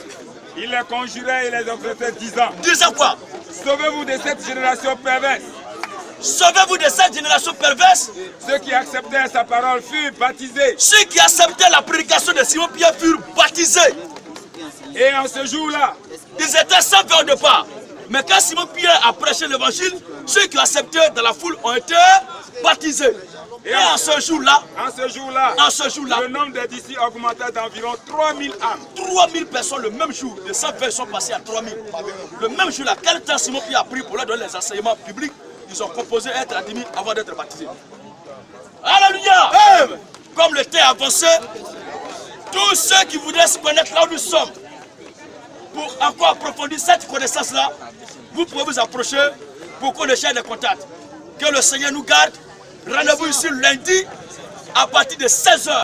il les conjurait et les exhortait disant, Disant quoi? sauvez-vous de cette génération perverse. Sauvez-vous de cette génération perverse. Ceux qui acceptaient sa parole furent baptisés. Ceux qui acceptaient la prédication de Simon-Pierre furent baptisés. Et en ce jour-là, Ils étaient 120 au départ. Mais quand Simon-Pierre a prêché l'évangile, ceux qui acceptaient dans la foule ont été baptisés. Et en ce jour-là, le nombre des disciples augmenta d'environ 3000 âmes. 3000 personnes le même jour, de 120 sont passés à 3000. Le même jour-là, quel temps Simon-Pierre a pris pour leur donner les enseignements publics, ils ont composé être admis avant d'être baptisés. Alléluia! Comme le temps avancé, tous ceux qui voudraient se connaître là où nous sommes, pour encore approfondir cette connaissance-là, vous pouvez vous approcher pour qu'on échange des contacts. Que le Seigneur nous garde. Rendez-vous ici lundi à partir de 16 h.